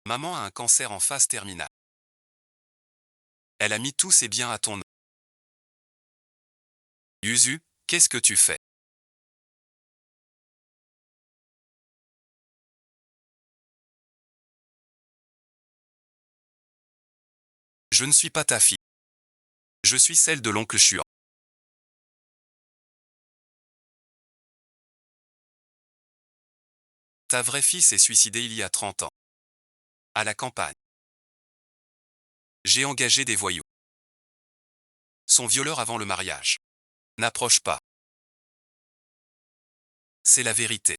Maman a un cancer en phase terminale. Elle a mis tous ses biens à ton nom. Yuzu, qu'est-ce que tu fais? Je ne suis pas ta fille. Je suis celle de l'oncle Chuan. Ta vraie fille s'est suicidée il y a 30 ans. À la campagne. J'ai engagé des voyous. Son violeur avant le mariage. N'approche pas. C'est la vérité.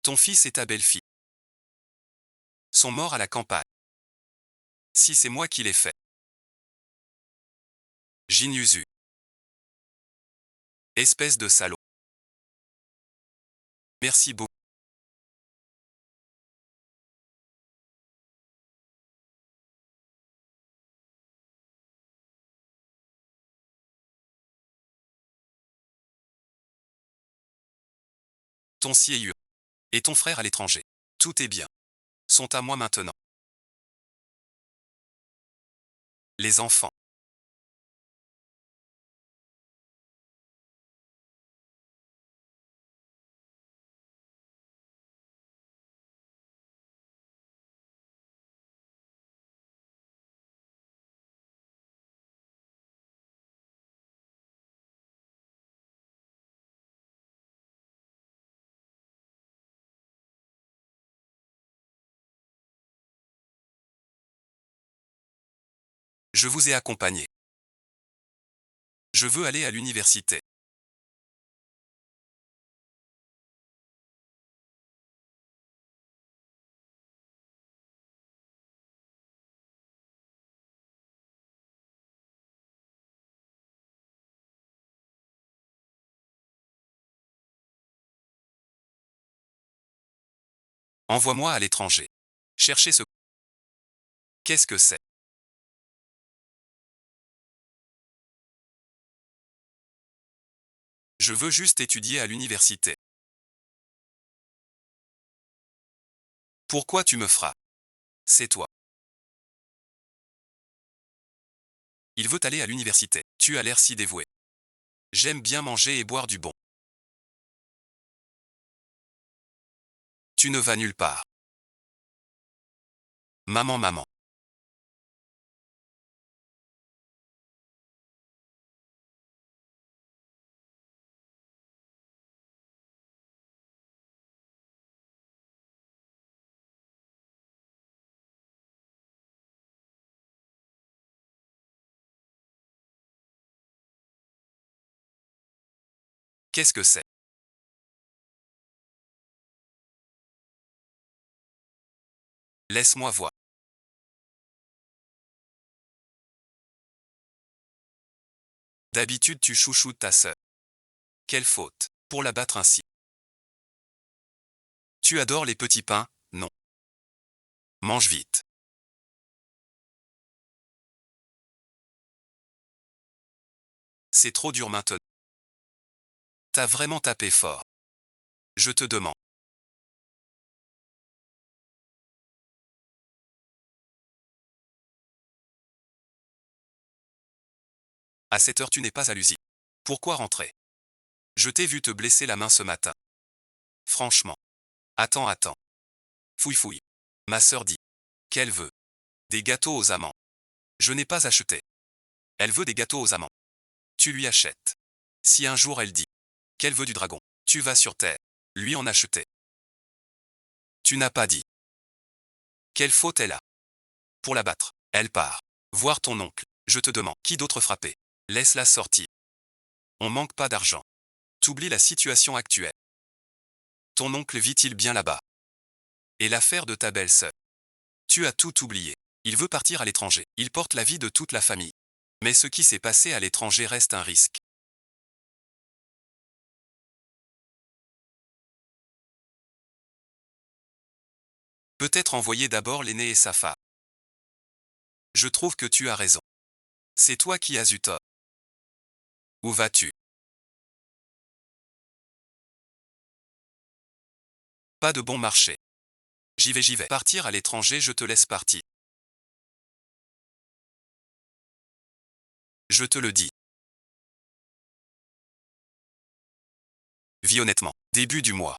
Ton fils et ta belle-fille sont morts à la campagne. Si c'est moi qui l'ai fait. Jin Yuzu. Espèce de salaud. Merci beaucoup. Ton CIU et ton frère à l'étranger. Tout est bien. Sont à moi maintenant. Les enfants. Je vous ai accompagné. Je veux aller à l'université. Envoie-moi à l'étranger. Chercher ce... Qu'est-ce que c'est? Je veux juste étudier à l'université. Pourquoi tu me feras? C'est toi. Il veut aller à l'université. Tu as l'air si dévoué. J'aime bien manger et boire du bon. Tu ne vas nulle part. Maman, maman. Qu'est-ce que c'est? Laisse-moi voir. D'habitude tu chouchoutes ta sœur. Quelle faute. Pour la battre ainsi. Tu adores les petits pains? Non. Mange vite. C'est trop dur maintenant. T'as vraiment tapé fort. Je te demande. À cette heure tu n'es pas à l'usine. Pourquoi rentrer? Je t'ai vu te blesser la main ce matin. Franchement. Attends, attends. Fouille, fouille. Ma sœur dit. Qu'elle veut. Des gâteaux aux amants. Je n'ai pas acheté. Elle veut des gâteaux aux amants. Tu lui achètes. Si un jour elle dit qu'elle veut du dragon, tu vas sur Terre. Lui en acheter. Tu n'as pas dit. Quelle faute elle a? Pour la battre. Elle part. Voir ton oncle. Je te demande. Qui d'autre frapper? Laisse-la sortir. On manque pas d'argent. T'oublies la situation actuelle. Ton oncle vit-il bien là-bas? Et l'affaire de ta belle-sœur? Tu as tout oublié. Il veut partir à l'étranger. Il porte la vie de toute la famille. Mais ce qui s'est passé à l'étranger reste un risque. Peut-être envoyer d'abord l'aîné et sa femme. Je trouve que tu as raison. C'est toi qui as eu tort. Où vas-tu? Pas de bon marché. J'y vais, j'y vais. Partir à l'étranger, je te laisse partir. Je te le dis. Vis honnêtement. Début du mois.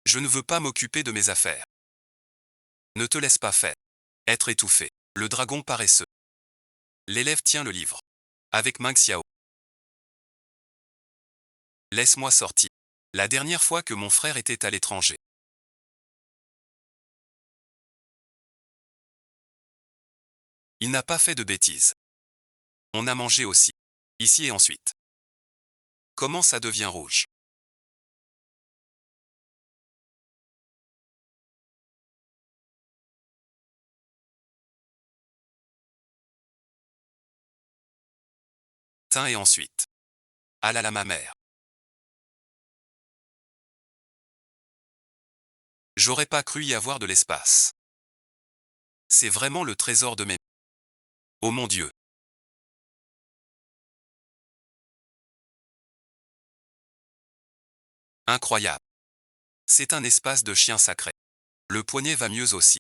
Je ne veux pas m'occuper de mes affaires. Ne te laisse pas faire. Être étouffé. Le dragon paresseux. L'élève tient le livre. Avec Meng Xiao. Laisse-moi sortir. La dernière fois que mon frère était à l'étranger. Il n'a pas fait de bêtises. On a mangé aussi. Ici et ensuite. Comment ça devient rouge? Teint et ensuite. Ah là là ma mère. J'aurais pas cru y avoir de l'espace. C'est vraiment le trésor de mes... Oh mon Dieu. Incroyable. C'est un espace de chien sacré. Le poignet va mieux aussi.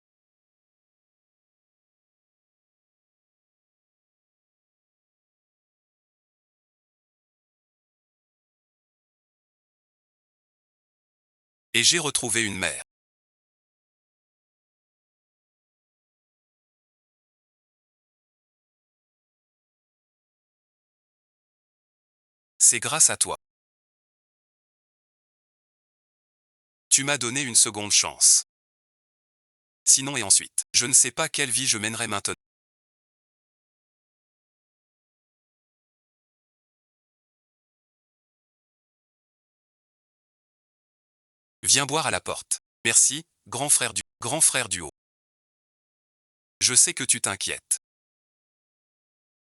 Et j'ai retrouvé une mère. C'est grâce à toi. Tu m'as donné une seconde chance. Sinon et ensuite, je ne sais pas quelle vie je mènerai maintenant. Viens boire à la porte. Merci, grand frère du haut. Je sais que tu t'inquiètes.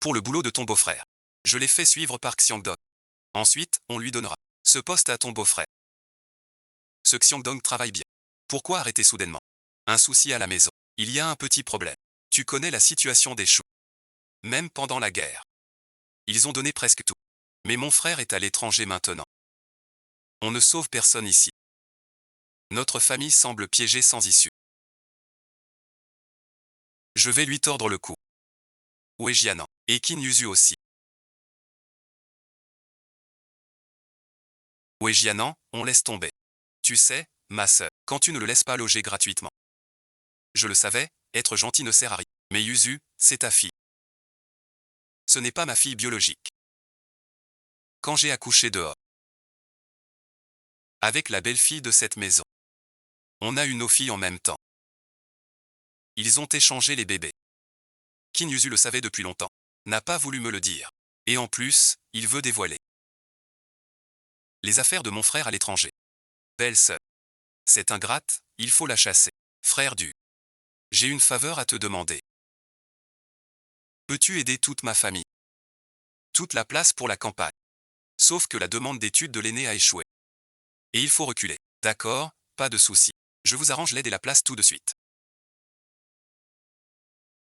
Pour le boulot de ton beau-frère. Je l'ai fait suivre par Xiangdong. Ensuite, on lui donnera ce poste à ton beau-frère. Ce Xiangdong travaille bien. Pourquoi arrêter soudainement? Un souci à la maison. Il y a un petit problème. Tu connais la situation des choux. Même pendant la guerre. Ils ont donné presque tout. Mais mon frère est à l'étranger maintenant. On ne sauve personne ici. Notre famille semble piégée sans issue. Je vais lui tordre le cou. Wei Jianan. Et Qin Yuzu aussi. Wei Jianan, on laisse tomber. Tu sais, ma sœur, quand tu ne le laisses pas loger gratuitement. Je le savais, être gentil ne sert à rien. Mais Yuzu, c'est ta fille. Ce n'est pas ma fille biologique. Quand j'ai accouché dehors. Avec la belle-fille de cette maison. On a eu nos filles en même temps. Ils ont échangé les bébés. Qin Yuzu le savait depuis longtemps. N'a pas voulu me le dire. Et en plus, il veut dévoiler les affaires de mon frère à l'étranger. Belle sœur. C'est ingrate, il faut la chasser. Frère du. J'ai une faveur à te demander. Peux-tu aider toute ma famille? Toute la place pour la campagne. Sauf que la demande d'études de l'aîné a échoué. Et il faut reculer. D'accord, pas de souci. Je vous arrange l'aide et la place tout de suite.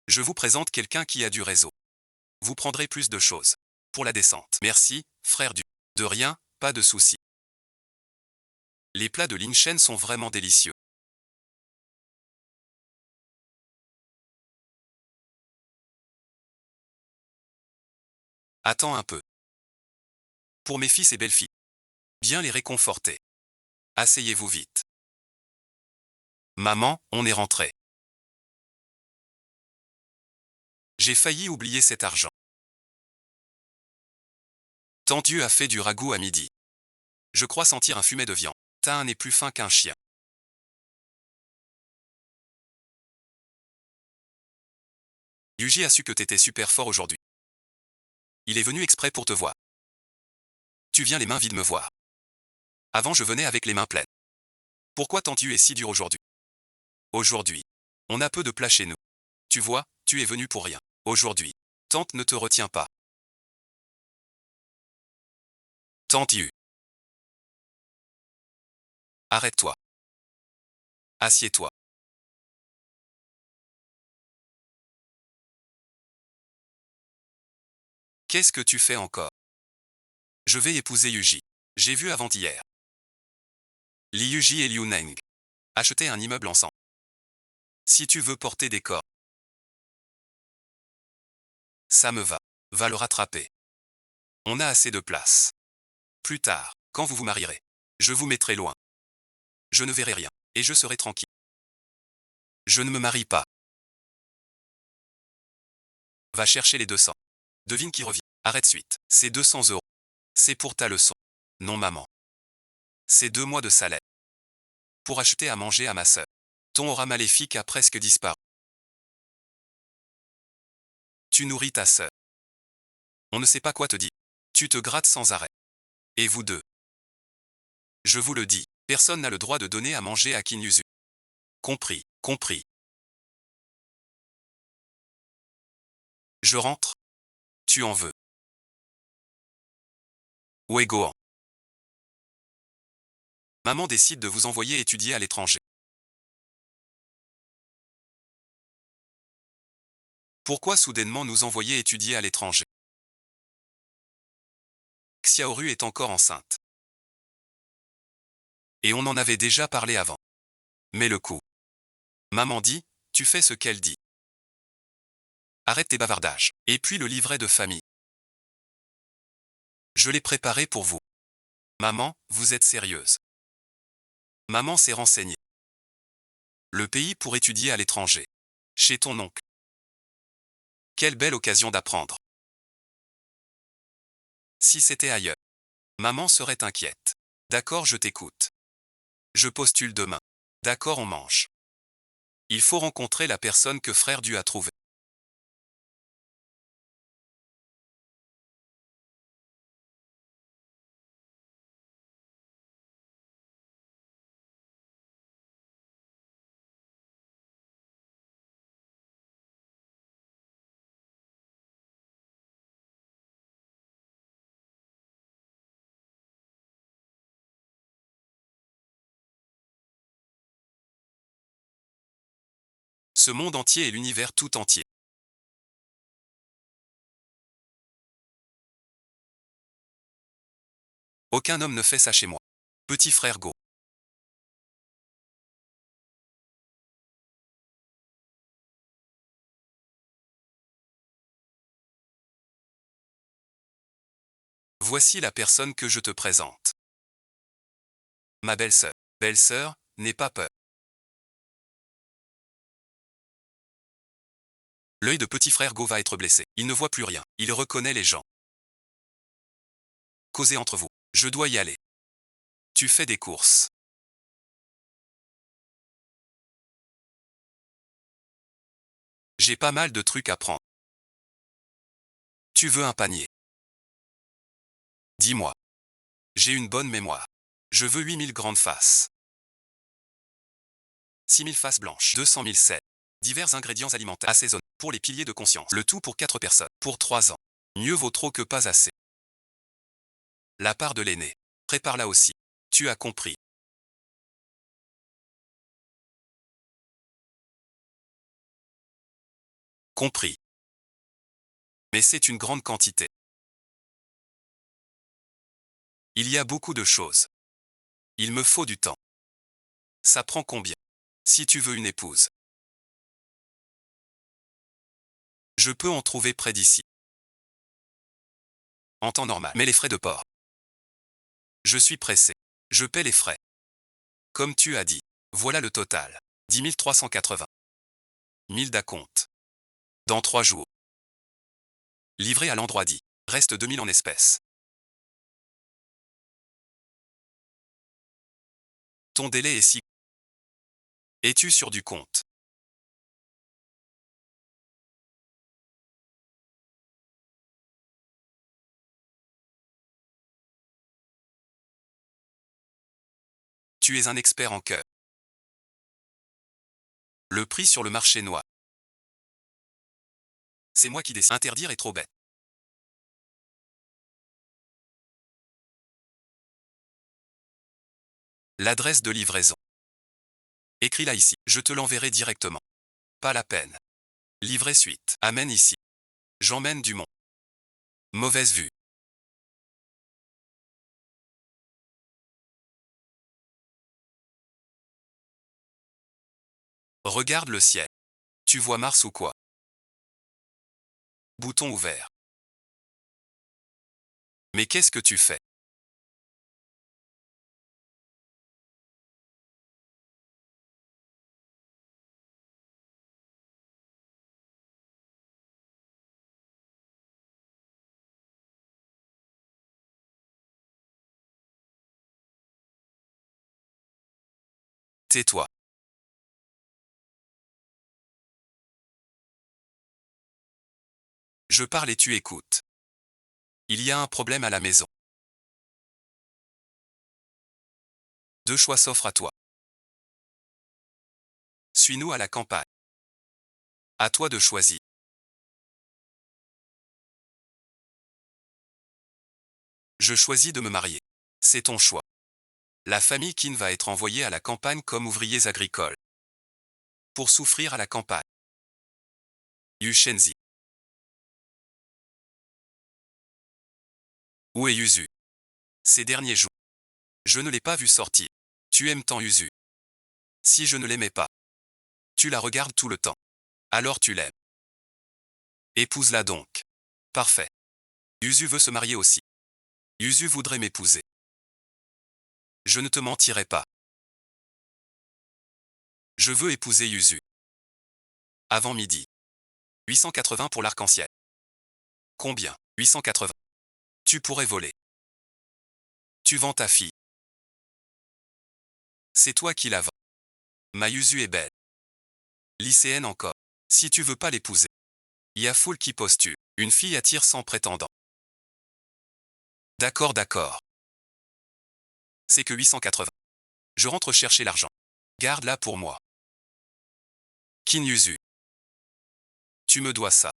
Je vous présente quelqu'un qui a du réseau. Vous prendrez plus de choses. Pour la descente. Merci, frère du. De rien, pas de souci. Les plats de Lingshen sont vraiment délicieux. Attends un peu. Pour mes fils et belles-filles. Bien les réconforter. Asseyez-vous vite. Maman, on est rentré. J'ai failli oublier cet argent. Tant Dieu a fait du ragoût à midi. Je crois sentir un fumet de viande. T'as un nez plus fin qu'un chien. Yuji a su que t'étais super fort aujourd'hui. Il est venu exprès pour te voir. Tu viens les mains vides me voir. Avant je venais avec les mains pleines. Pourquoi Tantu est si dur aujourd'hui? Aujourd'hui. On a peu de plats chez nous. Tu vois, tu es venu pour rien. Aujourd'hui. Tante ne te retient pas. Tantu. Arrête-toi. Assieds-toi. Qu'est-ce que tu fais encore? Je vais épouser Yuji. J'ai vu avant-hier. Li Yuji et Liu Neng. Acheter un immeuble ensemble. Si tu veux porter des corps. Ça me va. Va le rattraper. On a assez de place. Plus tard, quand vous vous marierez, je vous mettrai loin. Je ne verrai rien. Et je serai tranquille. Je ne me marie pas. Va chercher les 200. Devine qui revient. Arrête suite. C'est 200 €. C'est pour ta leçon. Non maman. C'est 2 mois de salaire. Pour acheter à manger à ma sœur. Ton aura maléfique a presque disparu. Tu nourris ta sœur. On ne sait pas quoi te dire. Tu te grattes sans arrêt. Et vous deux. Je vous le dis, personne n'a le droit de donner à manger à Kinyuzu. Compris, compris. Je rentre. Tu en veux. Ouais Gohan. Maman décide de vous envoyer étudier à l'étranger. Pourquoi soudainement nous envoyer étudier à l'étranger? Xiaoru est encore enceinte. Et on en avait déjà parlé avant. Mais le coup. Maman dit, tu fais ce qu'elle dit. Arrête tes bavardages. Et puis le livret de famille. Je l'ai préparé pour vous. Maman, vous êtes sérieuse. Maman s'est renseignée. Le pays pour étudier à l'étranger. Chez ton oncle. Quelle belle occasion d'apprendre. Si c'était ailleurs. Maman serait inquiète. D'accord, je t'écoute. Je postule demain. D'accord, on mange. Il faut rencontrer la personne que frère Du a trouvée. Ce monde entier et l'univers tout entier. Aucun homme ne fait ça chez moi. Petit frère Go. Voici la personne que je te présente. Ma belle-sœur. Belle-sœur, n'aie pas peur. L'œil de petit frère Go va être blessé. Il ne voit plus rien. Il reconnaît les gens. Causez entre vous. Je dois y aller. Tu fais des courses. J'ai pas mal de trucs à prendre. Tu veux un panier? Dis-moi. J'ai une bonne mémoire. Je veux 8000 grandes faces. 6000 faces blanches. 200 000 sels. Divers ingrédients alimentaires assaisonnés. Pour les piliers de conscience. Le tout pour 4 personnes. Pour 3 ans. Mieux vaut trop que pas assez. La part de l'aîné. Prépare-la aussi. Tu as compris. Compris. Mais c'est une grande quantité. Il y a beaucoup de choses. Il me faut du temps. Ça prend combien? Si tu veux une épouse. Je peux en trouver près d'ici. En temps normal. Mais les frais de port. Je suis pressé. Je paie les frais. Comme tu as dit. Voilà le total. 10 380. 1000 d'acompte. Dans 3 jours. Livré à l'endroit dit. Reste 2000 en espèces. Ton délai est si. Es-tu sûr du compte? Tu es un expert en cœur. Le prix sur le marché noir. C'est moi qui décide. Interdire est trop bête. L'adresse de livraison. Écris-la ici. Je te l'enverrai directement. Pas la peine. Livrer suite. Amène ici. J'emmène du monde. Mauvaise vue. Regarde le ciel. Tu vois Mars ou quoi? Bouton ouvert. Mais qu'est-ce que tu fais? Tais-toi. Je parle et tu écoutes. Il y a un problème à la maison. Deux choix s'offrent à toi. Suis-nous à la campagne. À toi de choisir. Je choisis de me marier. C'est ton choix. La famille Qin va être envoyée à la campagne comme ouvriers agricoles. Pour souffrir à la campagne. Yu Shenzi. Où est Yuzu? Ces derniers jours. Je ne l'ai pas vu sortir. Tu aimes tant Yuzu. Si je ne l'aimais pas. Tu la regardes tout le temps. Alors tu l'aimes. Épouse-la donc. Parfait. Yuzu veut se marier aussi. Yuzu voudrait m'épouser. Je ne te mentirai pas. Je veux épouser Yuzu. Avant midi. 880 pour l'arc-en-ciel. Combien? 880. Tu pourrais voler. Tu vends ta fille. C'est toi qui la vends. Ma Yuzu est belle. Lycéenne encore. Si tu veux pas l'épouser. Y a foule qui postule. Une fille attire 100 prétendants. D'accord, d'accord. C'est que 880. Je rentre chercher l'argent. Garde-la pour moi. Qin Yuzu. Tu me dois ça.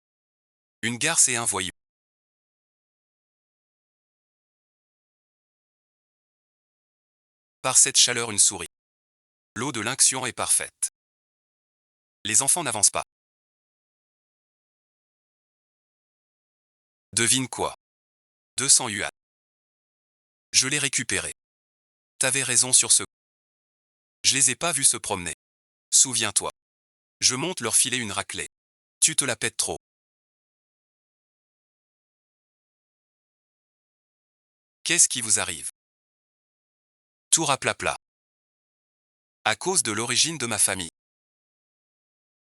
Une garce et un voyou. Par cette chaleur une souris. L'eau de l'onction est parfaite. Les enfants n'avancent pas. Devine quoi? 200 yuan. Je l'ai récupéré. T'avais raison sur ce. Je les ai pas vus se promener. Souviens-toi. Je monte leur filer une raclée. Tu te la pètes trop. Qu'est-ce qui vous arrive? Tout raplapla. À cause de l'origine de ma famille.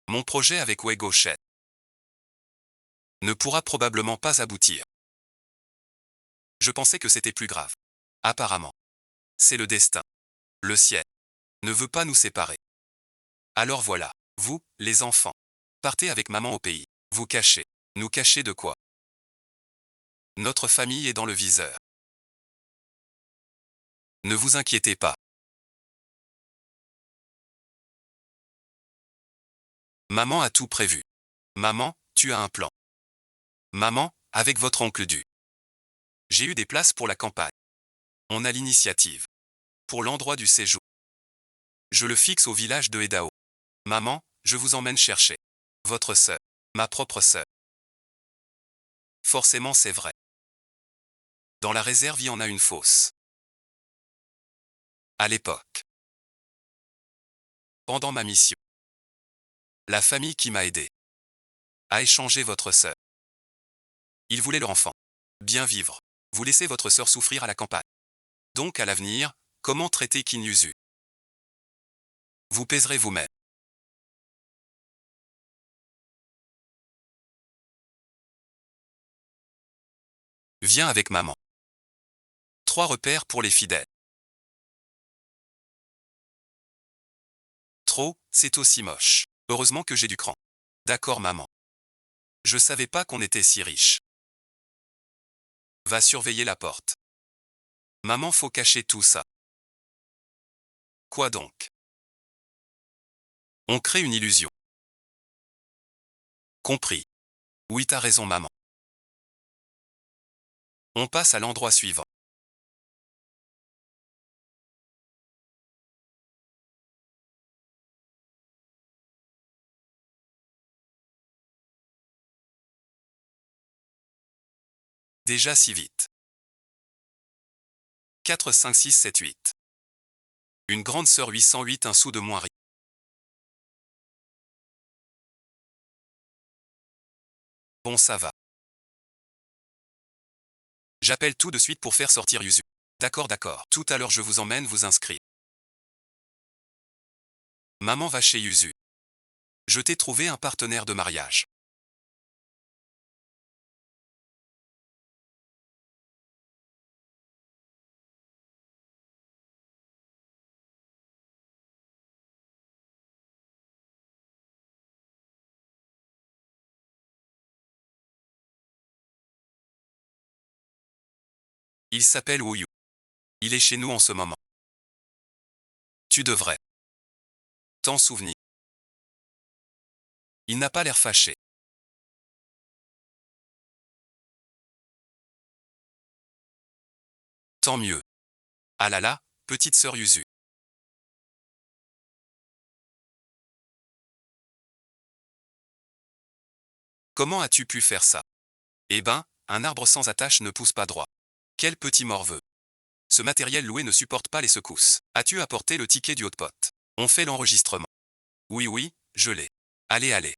Mon projet avec Wei Goshen ne pourra probablement pas aboutir. Je pensais que c'était plus grave. Apparemment. C'est le destin. Le ciel ne veut pas nous séparer. Alors voilà, vous, les enfants, partez avec maman au pays. Vous cachez. Nous cacher de quoi? Notre famille est dans le viseur. Ne vous inquiétez pas. Maman a tout prévu. Maman, tu as un plan. Maman, avec votre oncle Du. J'ai eu des places pour la campagne. On a l'initiative. Pour l'endroit du séjour. Je le fixe au village de Edao. Maman, je vous emmène chercher. Votre sœur. Ma propre sœur. Forcément c'est vrai. Dans la réserve il y en a une fosse. À l'époque. Pendant ma mission. La famille qui m'a aidé. A échangé votre sœur. Ils voulaient leur enfant. Bien vivre. Vous laissez votre sœur souffrir à la campagne. Donc à l'avenir, comment traiter Qin Yuzu? Vous pèserez vous-même. Viens avec maman. 3 repères pour les fidèles. Trop, c'est aussi moche. Heureusement que j'ai du cran. D'accord maman. Je savais pas qu'on était si riche. Va surveiller la porte. Maman faut cacher tout ça. Quoi donc? On crée une illusion. Compris. Oui t'as raison maman. On passe à l'endroit suivant. Déjà si vite. 4, 5, 6, 7, 8. Une grande sœur 808 un sou de moins ri. Bon ça va. J'appelle tout de suite pour faire sortir Yuzu. D'accord d'accord. Tout à l'heure je vous emmène vous inscrire. Maman va chez Yuzu. Je t'ai trouvé un partenaire de mariage. Il s'appelle Wuyu. Il est chez nous en ce moment. Tu devrais t'en souvenir. Il n'a pas l'air fâché. Tant mieux. Ah là là, petite sœur Yuzu. Comment as-tu pu faire ça? Eh ben, un arbre sans attache ne pousse pas droit. Quel petit morveux. Ce matériel loué ne supporte pas les secousses. As-tu apporté le ticket du hotpot? On fait l'enregistrement. Oui oui, je l'ai. Allez allez.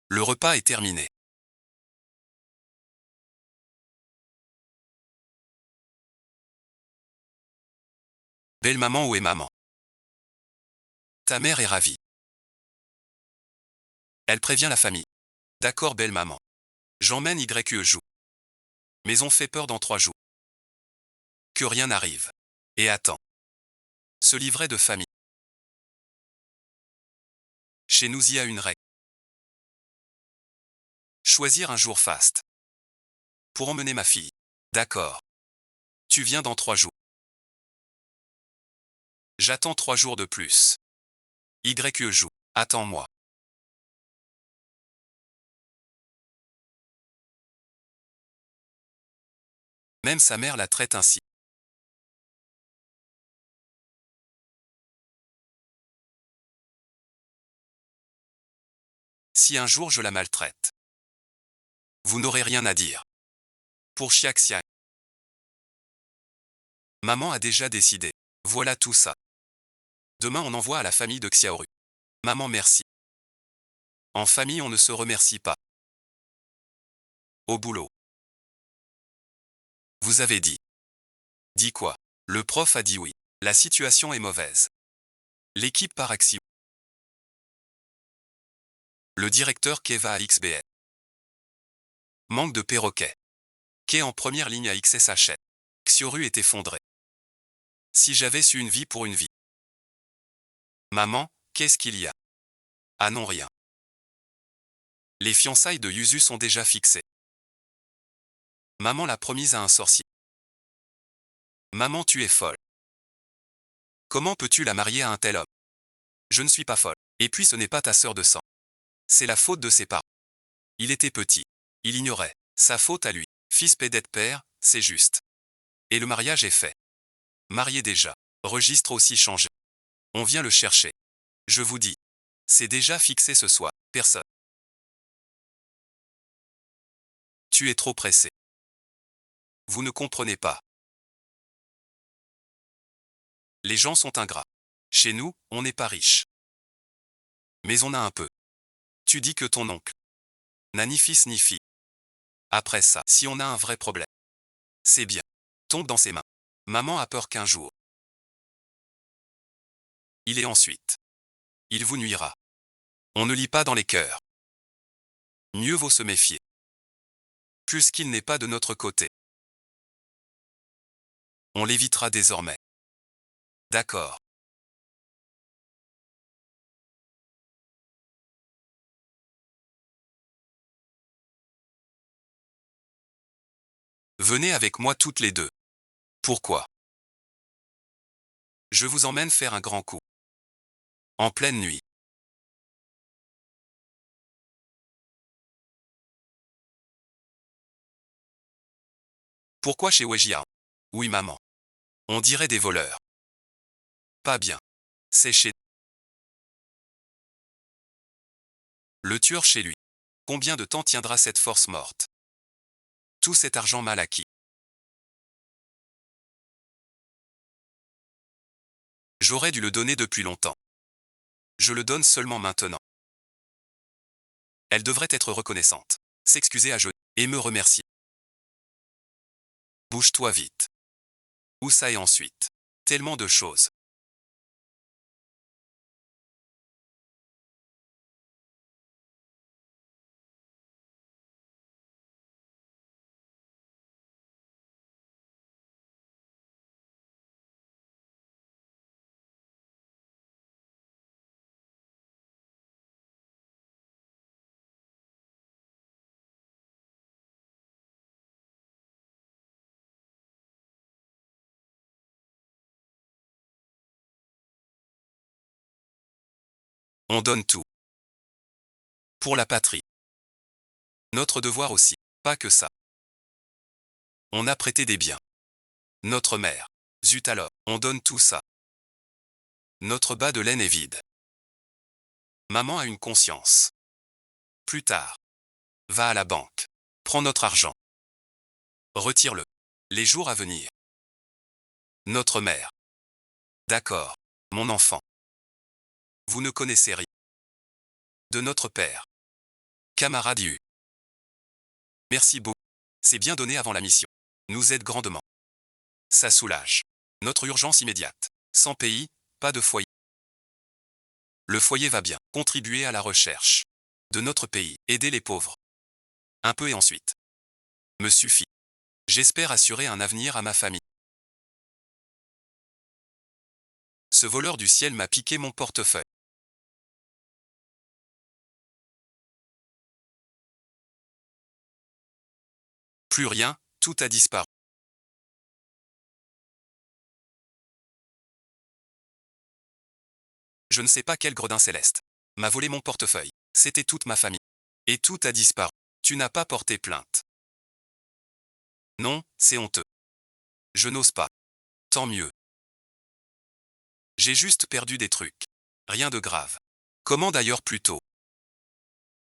Le repas est terminé. Belle maman où est maman? Ta mère est ravie. Elle prévient la famille. D'accord belle maman. J'emmène YE joue. Mais on fait peur dans 3 jours. Que rien n'arrive. Et attends. Ce livret de famille. Chez nous y a une règle. Choisir un jour faste. Pour emmener ma fille. D'accord. Tu viens dans 3 jours. J'attends 3 jours de plus. YE joue. Attends-moi. Même sa mère la traite ainsi. Si un jour je la maltraite, vous n'aurez rien à dire. Pour Xiaxia. Maman a déjà décidé. Voilà tout ça. Demain on envoie à la famille de Xiaoru. Maman merci. En famille on ne se remercie pas. Au boulot. Vous avez dit. Dit quoi? Le prof a dit oui. La situation est mauvaise. L'équipe par Axi. Le directeur Keva à XBN. Manque de perroquet. Quai en première ligne à XSHN. Xioru est effondré. Si j'avais su une vie pour une vie. Maman, qu'est-ce qu'il y a? Ah non rien. Les fiançailles de Yuzu sont déjà fixées. Maman l'a promise à un sorcier. Maman tu es folle. Comment peux-tu la marier à un tel homme? Je ne suis pas folle. Et puis ce n'est pas ta sœur de sang. C'est la faute de ses parents. Il était petit. Il ignorait. Sa faute à lui. Fils pédette père, c'est juste. Et le mariage est fait. Marié déjà. Registre aussi changé. On vient le chercher. Je vous dis. C'est déjà fixé ce soir. Personne. Tu es trop pressé. Vous ne comprenez pas. Les gens sont ingrats. Chez nous, on n'est pas riche. Mais on a un peu. Tu dis que ton oncle n'a ni fils ni fille. Après ça, si on a un vrai problème, c'est bien. Tombe dans ses mains. Maman a peur qu'un jour, il est ensuite. Il vous nuira. On ne lit pas dans les cœurs. Mieux vaut se méfier. Puisqu'il n'est pas de notre côté. On l'évitera désormais. D'accord. Venez avec moi toutes les deux. Pourquoi? Je vous emmène faire un grand coup. En pleine nuit. Pourquoi chez Wejia? Oui maman. On dirait des voleurs. Pas bien. C'est chez le tueur chez lui. Combien de temps tiendra cette force morte? Tout cet argent mal acquis. J'aurais dû le donner depuis longtemps. Je le donne seulement maintenant. Elle devrait être reconnaissante. S'excuser à genoux. Et me remercier. Bouge-toi vite. Où ça et ensuite. Tellement de choses. On donne tout. Pour la patrie. Notre devoir aussi. Pas que ça. On a prêté des biens. Notre mère. Zut alors, on donne tout ça. Notre bas de laine est vide. Maman a une conscience. Plus tard. Va à la banque. Prends notre argent. Retire-le. Les jours à venir. Notre mère. D'accord. Mon enfant. Vous ne connaissez rien. De notre père. Camarade U. Merci beaucoup. C'est bien donné avant la mission. Nous aide grandement. Ça soulage. Notre urgence immédiate. Sans pays, pas de foyer. Le foyer va bien. Contribuer à la recherche. De notre pays. Aider les pauvres. Un peu et ensuite. Me suffit. J'espère assurer un avenir à ma famille. Ce voleur du ciel m'a piqué mon portefeuille. Plus rien, tout a disparu. Je ne sais pas quel gredin céleste m'a volé mon portefeuille. C'était toute ma famille. Et tout a disparu. Tu n'as pas porté plainte. Non, c'est honteux. Je n'ose pas. Tant mieux. J'ai juste perdu des trucs. Rien de grave. Comment d'ailleurs plus tôt.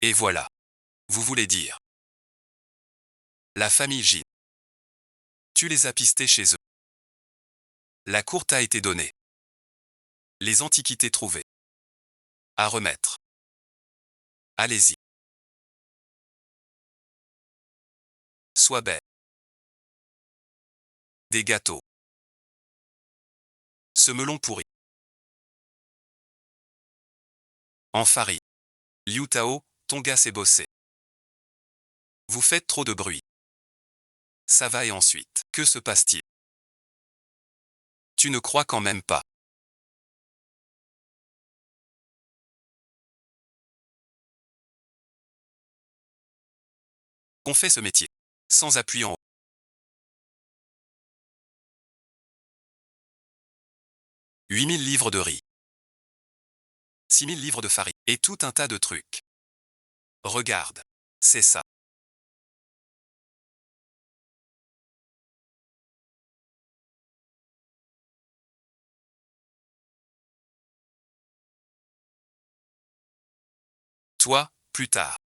Et voilà. Vous voulez dire. La famille J. Tu les as pistés chez eux. La cour t'a été donnée. Les antiquités trouvées. À remettre. Allez-y. Sois belle. Des gâteaux. Ce melon pourri. En farine. Liu Tao, ton gars s'est bossé. Vous faites trop de bruit. Ça va et ensuite, que se passe-t-il? Tu ne crois quand même pas. On fait ce métier. Sans appui en haut. 8 000 livres de riz. 6 000 livres de farine. Et tout un tas de trucs. Regarde. C'est ça. Toi, plus tard.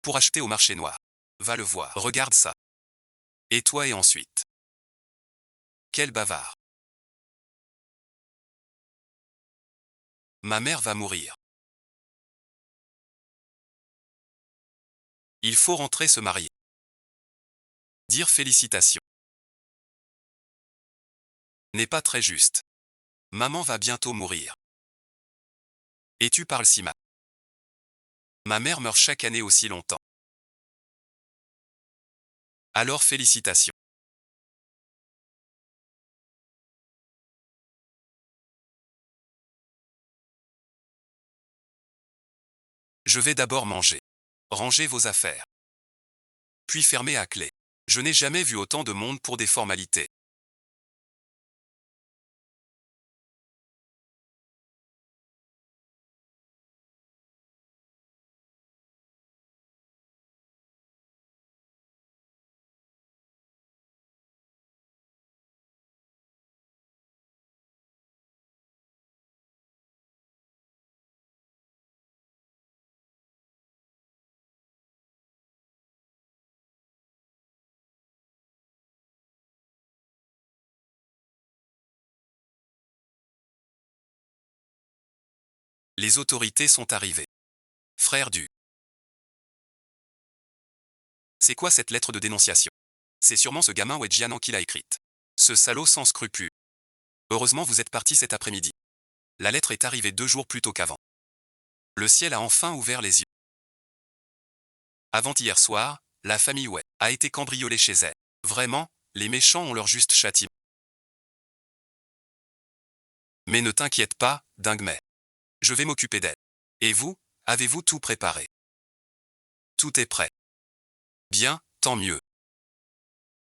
Pour acheter au marché noir. Va le voir. Regarde ça. Et toi et ensuite. Quel bavard. Ma mère va mourir. Il faut rentrer se marier. Dire félicitations. N'est pas très juste. Maman va bientôt mourir. Et tu parles si mal. Ma mère meurt chaque année aussi longtemps. Alors félicitations. Je vais d'abord manger. Rangez vos affaires. Puis fermer à clé. Je n'ai jamais vu autant de monde pour des formalités. Les autorités sont arrivées. Frère du. C'est quoi cette lettre de dénonciation? C'est sûrement ce gamin Wedjianan qui l'a écrite. Ce salaud sans scrupules. Heureusement vous êtes parti cet après-midi. La lettre est arrivée 2 jours plus tôt qu'avant. Le ciel a enfin ouvert les yeux. Avant-hier soir, la famille Wei a été cambriolée chez elle. Vraiment, les méchants ont leur juste châtiment. Mais ne t'inquiète pas, Dingmei. Je vais m'occuper d'elle. Et vous, avez-vous tout préparé? Tout est prêt. Bien, tant mieux.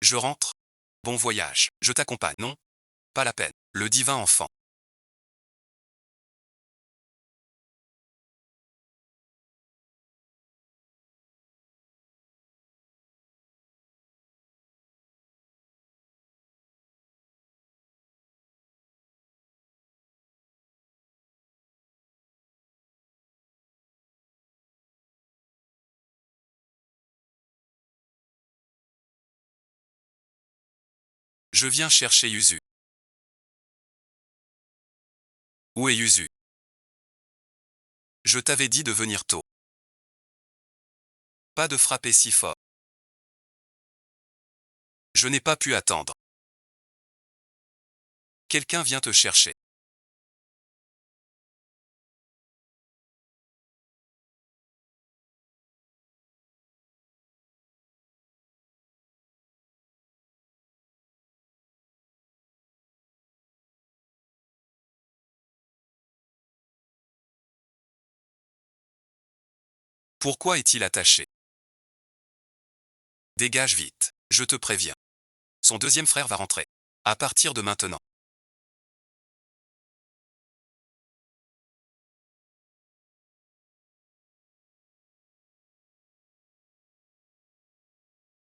Je rentre. Bon voyage. Je t'accompagne. Non, pas la peine. Le divin enfant. Je viens chercher Yuzu. Où est Yuzu? Je t'avais dit de venir tôt. Pas de frapper si fort. Je n'ai pas pu attendre. Quelqu'un vient te chercher. Pourquoi est-il attaché? Dégage vite. Je te préviens. Son deuxième frère va rentrer. À partir de maintenant.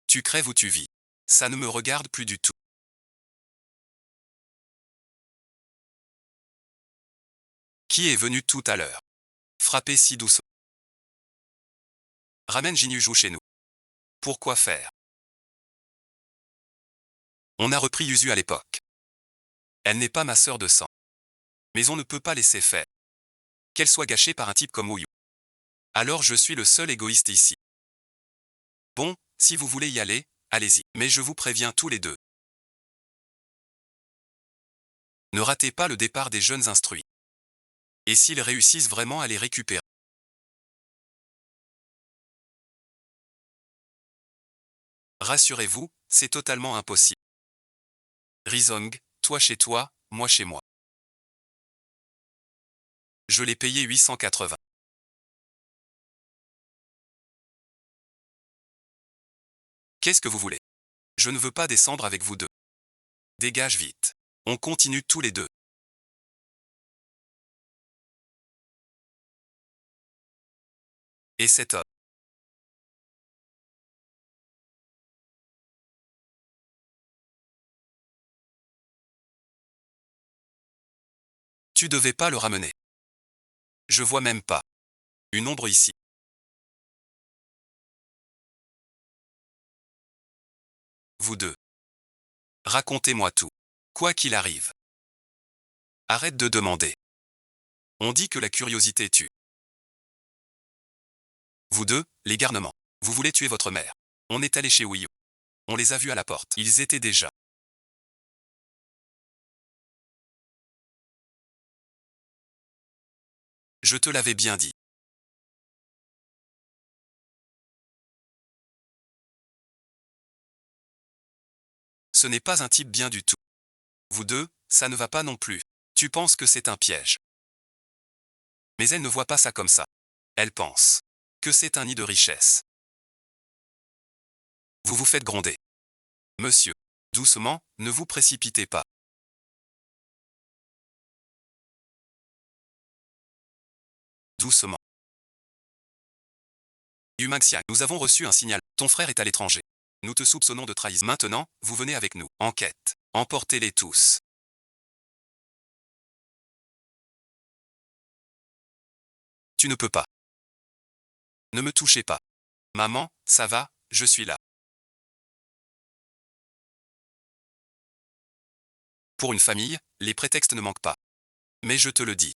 Tu crèves ou tu vis. Ça ne me regarde plus du tout. Qui est venu tout à l'heure? Frapper si doucement. Ramène Jinyuju chez nous. Pourquoi faire? On a repris Yuzu à l'époque. Elle n'est pas ma sœur de sang. Mais on ne peut pas laisser faire. Qu'elle soit gâchée par un type comme Ouyu. Alors je suis le seul égoïste ici. Bon, si vous voulez y aller, allez-y. Mais je vous préviens tous les deux. Ne ratez pas le départ des jeunes instruits. Et s'ils réussissent vraiment à les récupérer? Rassurez-vous, c'est totalement impossible. Rizong, toi chez toi, moi chez moi. Je l'ai payé 880. Qu'est-ce que vous voulez? Je ne veux pas descendre avec vous deux. Dégage vite. On continue tous les deux. Et cet homme? Tu devais pas le ramener. Je vois même pas. Une ombre ici. Vous deux. Racontez-moi tout. Quoi qu'il arrive. Arrête de demander. On dit que la curiosité tue. Vous deux, les garnements. Vous voulez tuer votre mère. On est allé chez Ouyu. On les a vus à la porte. Ils étaient déjà. Je te l'avais bien dit. Ce n'est pas un type bien du tout. Vous deux, ça ne va pas non plus. Tu penses que c'est un piège. Mais elle ne voit pas ça comme ça. Elle pense que c'est un nid de richesse. Vous vous faites gronder. Monsieur. Doucement, ne vous précipitez pas. Doucement. Yumaxia, nous avons reçu un signal. Ton frère est à l'étranger. Nous te soupçonnons de trahison. Maintenant, vous venez avec nous. Enquête. Emportez-les tous. Tu ne peux pas. Ne me touchez pas. Maman, ça va, je suis là. Pour une famille, les prétextes ne manquent pas. Mais je te le dis.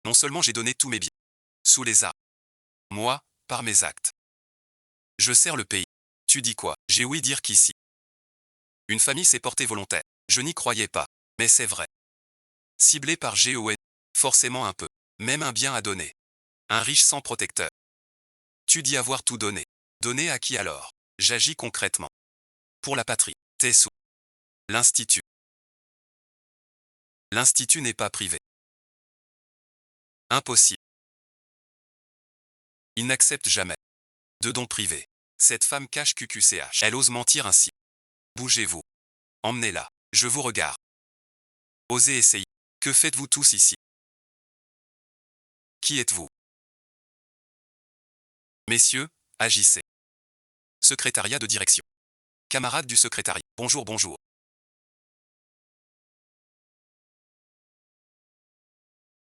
Non seulement j'ai donné tous mes biens. Sous les arts. Moi, par mes actes. Je sers le pays. Tu dis quoi? J'ai ouï dire qu'ici. Une famille s'est portée volontaire. Je n'y croyais pas. Mais c'est vrai. Ciblé par GON. Forcément un peu. Même un bien à donner. Un riche sans protecteur. Tu dis avoir tout donné. Donner à qui alors? J'agis concrètement. Pour la patrie. Tes sous. L'Institut. L'Institut n'est pas privé. Impossible. Il n'accepte jamais de dons privés. Cette femme cache QQCH. Elle ose mentir ainsi. Bougez-vous. Emmenez-la. Je vous regarde. Osez essayer. Que faites-vous tous ici? Qui êtes-vous? Messieurs, agissez. Secrétariat de direction. Camarades du secrétariat. Bonjour, bonjour.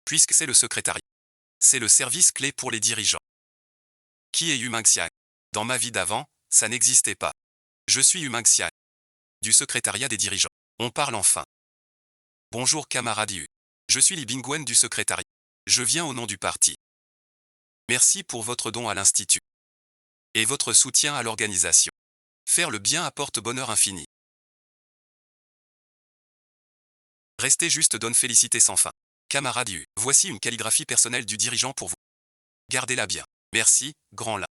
Puisque c'est le secrétariat. C'est le service clé pour les dirigeants. Qui est Yu Xiang? Dans ma vie d'avant, ça n'existait pas. Je suis Yu Xiang. Du secrétariat des dirigeants. On parle enfin. Bonjour camarade Yu. Je suis Li Bingwen du secrétariat. Je viens au nom du parti. Merci pour votre don à l'Institut. Et votre soutien à l'organisation. Faire le bien apporte bonheur infini. Restez juste donne félicité sans fin. Camarade Yu, voici une calligraphie personnelle du dirigeant pour vous. Gardez-la bien. Merci, grand là.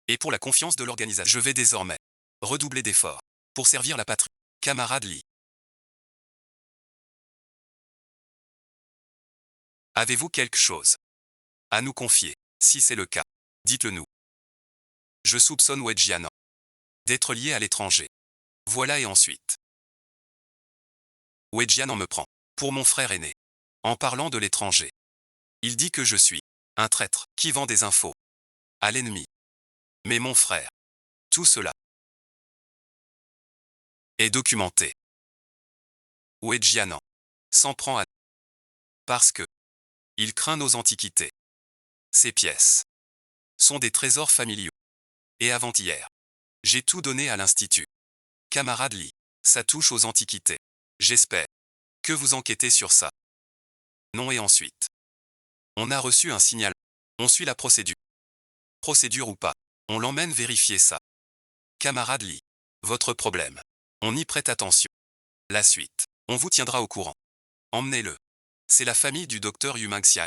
Et pour la confiance de l'organisation, je vais désormais redoubler d'efforts pour servir la patrie. Camarade Li. Avez-vous quelque chose à nous confier? Si c'est le cas, dites-le nous. Je soupçonne Wedjianan d'être lié à l'étranger. Voilà et ensuite. Wedjianan me prend pour mon frère aîné. En parlant de l'étranger. Il dit que je suis un traître qui vend des infos à l'ennemi. Mais mon frère, tout cela est documenté. Wedjianan s'en prend à parce que il craint nos antiquités. Ces pièces sont des trésors familiaux. Et avant-hier, j'ai tout donné à l'Institut. Camarade Li, ça touche aux antiquités. J'espère que vous enquêtez sur ça. Non et ensuite. On a reçu un signal. On suit la procédure. Procédure ou pas. On l'emmène vérifier ça. Camarade Li, votre problème. On y prête attention. La suite. On vous tiendra au courant. Emmenez-le. C'est la famille du docteur Yu Xiang.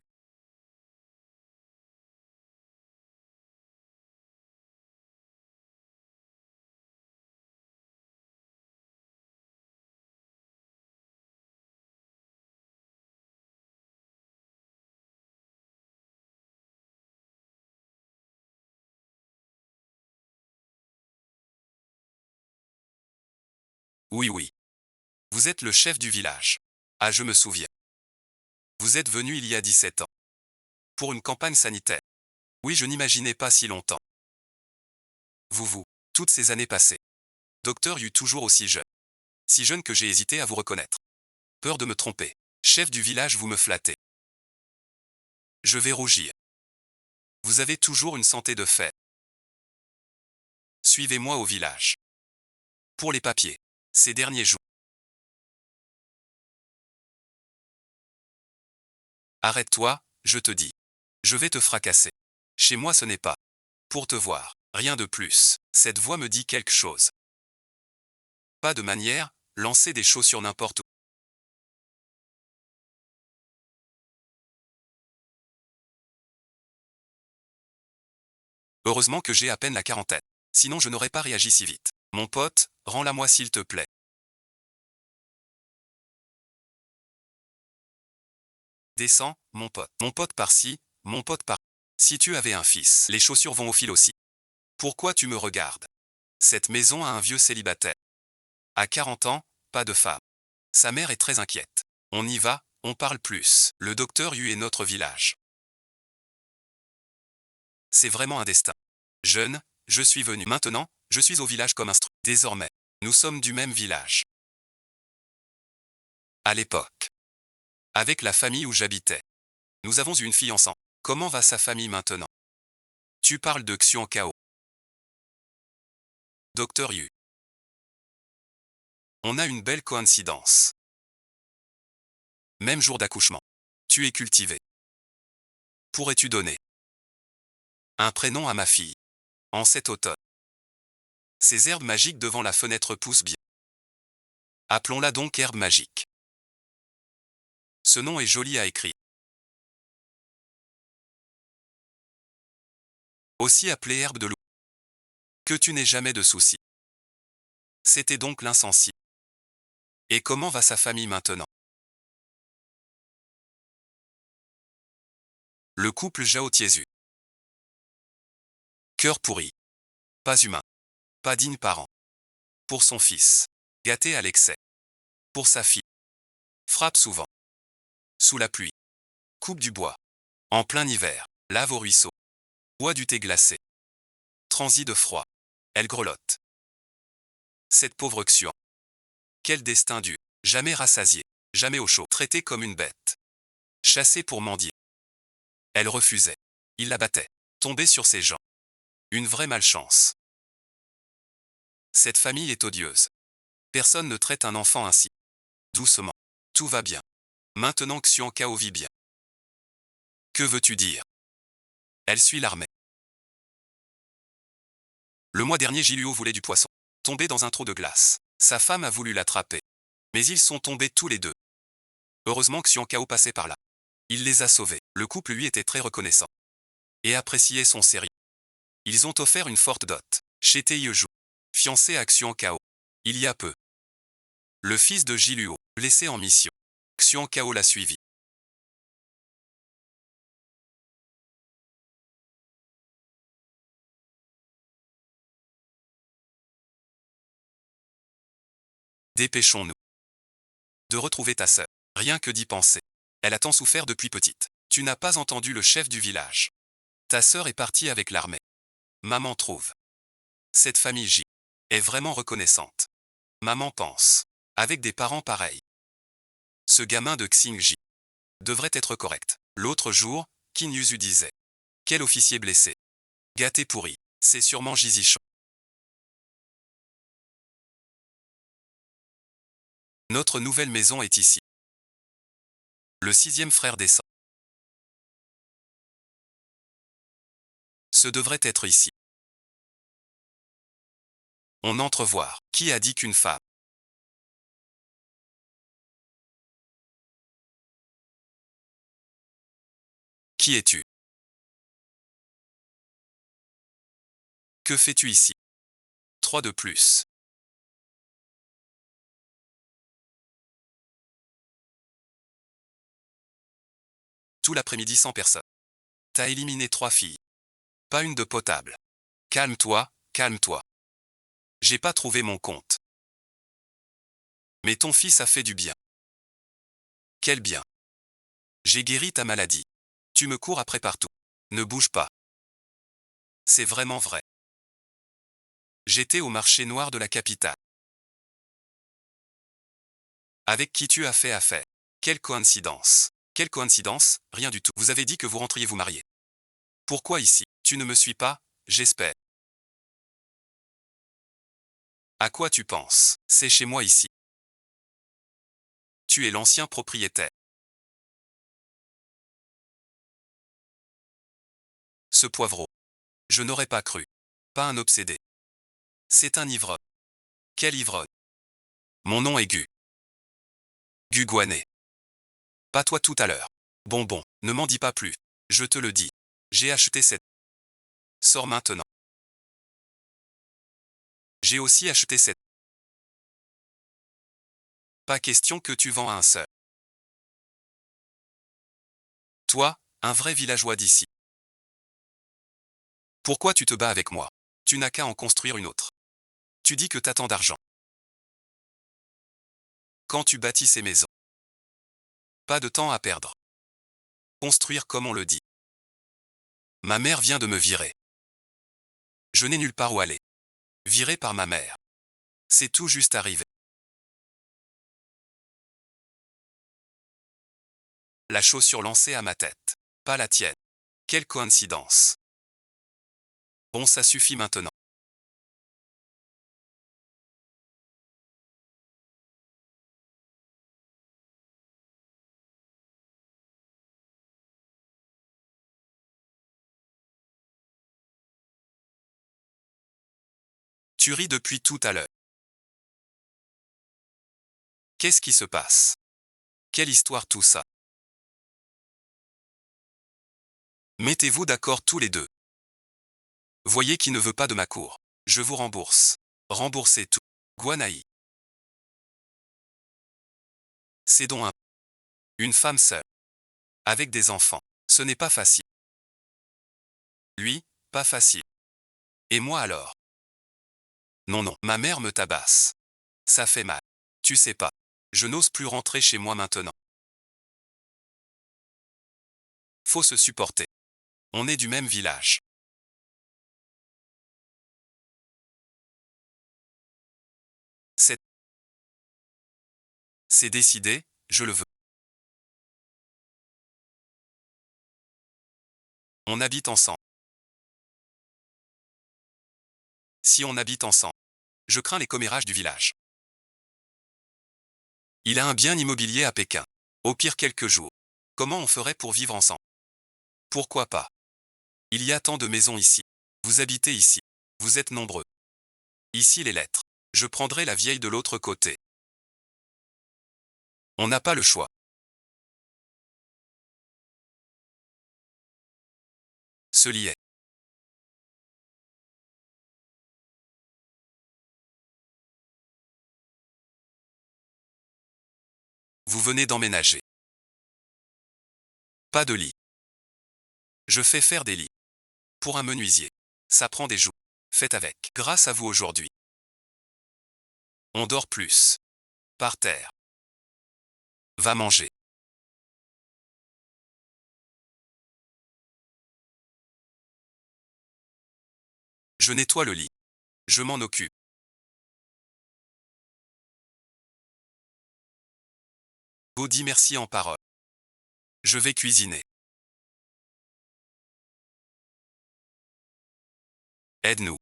Oui, oui. Vous êtes le chef du village. Ah, je me souviens. Vous êtes venu il y a 17 ans. Pour une campagne sanitaire. Oui, je n'imaginais pas si longtemps. Toutes ces années passées. Docteur Yu toujours aussi jeune. Si jeune que j'ai hésité à vous reconnaître. Peur de me tromper. Chef du village, vous me flattez. Je vais rougir. Vous avez toujours une santé de fer. Suivez-moi au village. Pour les papiers. Ces derniers jours. Arrête-toi, je te dis. Je vais te fracasser. Chez moi ce n'est pas. Pour te voir. Rien de plus. Cette voix me dit quelque chose. Pas de manière, lancer des chaussures n'importe où. Heureusement que j'ai à peine la quarantaine. Sinon je n'aurais pas réagi si vite. Mon pote, rends-la moi s'il te plaît. Descends, mon pote. Mon pote par-ci, mon pote par... Si tu avais un fils, les chaussures vont au fil aussi. Pourquoi tu me regardes? Cette maison a un vieux célibataire. À 40 ans, pas de femme. Sa mère est très inquiète. On y va, on parle plus. Le docteur Yu est notre village. C'est vraiment un destin. Jeune, je suis venu. Maintenant, je suis au village comme instru. Désormais, nous sommes du même village. À l'époque, avec la famille où j'habitais, nous avons eu une fille ensemble. Comment va sa famille maintenant? Tu parles de Xian Kao. Docteur Yu. On a une belle coïncidence. Même jour d'accouchement. Tu es cultivé. Pourrais-tu donner un prénom à ma fille en cet automne? Ces herbes magiques devant la fenêtre poussent bien. Appelons-la donc herbe magique. Ce nom est joli à écrire. Aussi appelée herbe de loup. Que tu n'aies jamais de soucis. C'était donc l'insensible. Et comment va sa famille maintenant? Le couple Jao-Tiesu. Cœur pourri. Pas humain. Pas digne parent. Pour son fils. Gâté à l'excès. Pour sa fille. Frappe souvent. Sous la pluie. Coupe du bois. En plein hiver. Lave au ruisseau. Boit du thé glacé. Transit de froid. Elle grelotte. Cette pauvre Xian. Quel destin dur. Jamais rassasiée. Jamais au chaud. Traitée comme une bête. Chassée pour mendier. Elle refusait. Il la battait. Tombée sur ses jambes. Une vraie malchance. Cette famille est odieuse. Personne ne traite un enfant ainsi. Doucement. Tout va bien. Maintenant Xian Kao vit bien. Que veux-tu dire? Elle suit l'armée. Le mois dernier Jiluo voulait du poisson. Tombé dans un trou de glace. Sa femme a voulu l'attraper. Mais ils sont tombés tous les deux. Heureusement Xian Kao passait par là. Il les a sauvés. Le couple lui était très reconnaissant. Et appréciait son sérieux. Ils ont offert une forte dot. Chez Taeyeju. Fiancé à Xian Kao. Il y a peu. Le fils de Jiluo, blessé en mission. Xian Kao l'a suivi. Dépêchons-nous de retrouver ta sœur. Rien que d'y penser. Elle a tant souffert depuis petite. Tu n'as pas entendu le chef du village. Ta sœur est partie avec l'armée. Maman trouve. Cette famille J est vraiment reconnaissante. Maman pense. Avec des parents pareils. Ce gamin de Xing J devrait être correct. L'autre jour, Qin Yuzu disait. Quel officier blessé. Gâté pourri. C'est sûrement Jizichon. Notre nouvelle maison est ici. Le 6e frère descend. Ce devrait être ici. On entre voir. Qui a dit qu'une femme? Qui es-tu? Que fais-tu ici? 3 de plus. Tout l'après-midi sans personne. T'as éliminé 3 filles. Pas une de potable. Calme-toi, calme-toi. J'ai pas trouvé mon compte. Mais ton fils a fait du bien. Quel bien? J'ai guéri ta maladie. Tu me cours après partout. Ne bouge pas. C'est vraiment vrai. J'étais au marché noir de la capitale. Avec qui tu as fait affaire? Quelle coïncidence. Quelle coïncidence? Rien du tout. Vous avez dit que vous rentriez vous marier. Pourquoi ici? Tu ne me suis pas, j'espère. À quoi tu penses? C'est chez moi ici. Tu es l'ancien propriétaire. Ce poivreau. Je n'aurais pas cru. Pas un obsédé. C'est un ivrogne. Quel ivrogne? Mon nom est Gu. Gu Guanet. Pas toi tout à l'heure. Bon, ne m'en dis pas plus. Je te le dis. J'ai acheté cette. Sors maintenant. J'ai aussi acheté cette. Pas question que tu vends à un seul. Toi, un vrai villageois d'ici. Pourquoi tu te bats avec moi? Tu n'as qu'à en construire une autre. Tu dis que t'attends d'argent. Quand tu bâtis ces maisons. Pas de temps à perdre. Construire comme on le dit. Ma mère vient de me virer. Je n'ai nulle part où aller. Viré par ma mère. C'est tout juste arrivé. La chaussure lancée à ma tête. Pas la tienne. Quelle coïncidence. Bon, ça suffit maintenant. Tu ris depuis tout à l'heure. Qu'est-ce qui se passe? Quelle histoire tout ça? Mettez-vous d'accord tous les deux. Voyez qui ne veut pas de ma cour. Je vous rembourse. Remboursez tout. Guanaï. C'est donc une femme seule. Avec des enfants. Ce n'est pas facile. Lui, pas facile. Et moi alors? Non, non, ma mère me tabasse. Ça fait mal. Tu sais pas. Je n'ose plus rentrer chez moi maintenant. Faut se supporter. On est du même village. C'est décidé, je le veux. On habite ensemble. Si on habite ensemble, je crains les commérages du village. Il a un bien immobilier à Pékin. Au pire quelques jours. Comment on ferait pour vivre ensemble? Pourquoi pas? Il y a tant de maisons ici. Vous habitez ici. Vous êtes nombreux. Ici les lettres. Je prendrai la vieille de l'autre côté. On n'a pas le choix. Se liait. Vous venez d'emménager. Pas de lit. Je fais faire des lits. Pour un menuisier. Ça prend des jours. Faites avec. Grâce à vous aujourd'hui. On dort plus. Par terre. Va manger. Je nettoie le lit. Je m'en occupe. Beau dit merci en parole. Je vais cuisiner. Aide-nous.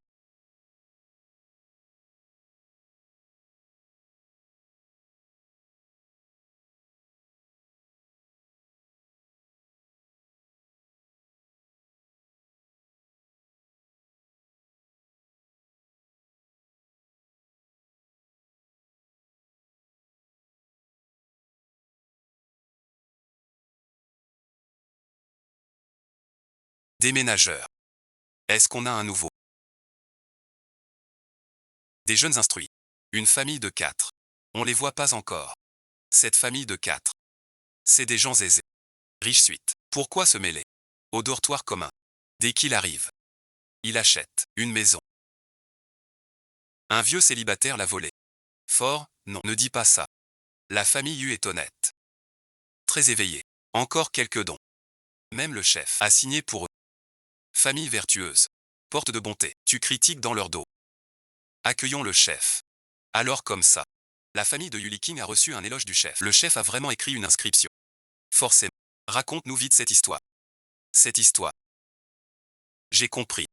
Déménageur. Est-ce qu'on a un nouveau? Des jeunes instruits. Une famille de 4. On les voit pas encore. Cette famille de 4. C'est des gens aisés. Riches suite. Pourquoi se mêler? Au dortoir commun. Dès qu'il arrive. Il achète une maison. Un vieux célibataire l'a volé. Fort, non, ne dis pas ça. La famille U est honnête. Très éveillée. Encore quelques dons. Même le chef a signé pour eux. Famille vertueuse. Porte de bonté. Tu critiques dans leur dos. Accueillons le chef. Alors comme ça. La famille de Yuli King a reçu un éloge du chef. Le chef a vraiment écrit une inscription. Forcément. Raconte-nous vite cette histoire. Cette histoire. J'ai compris.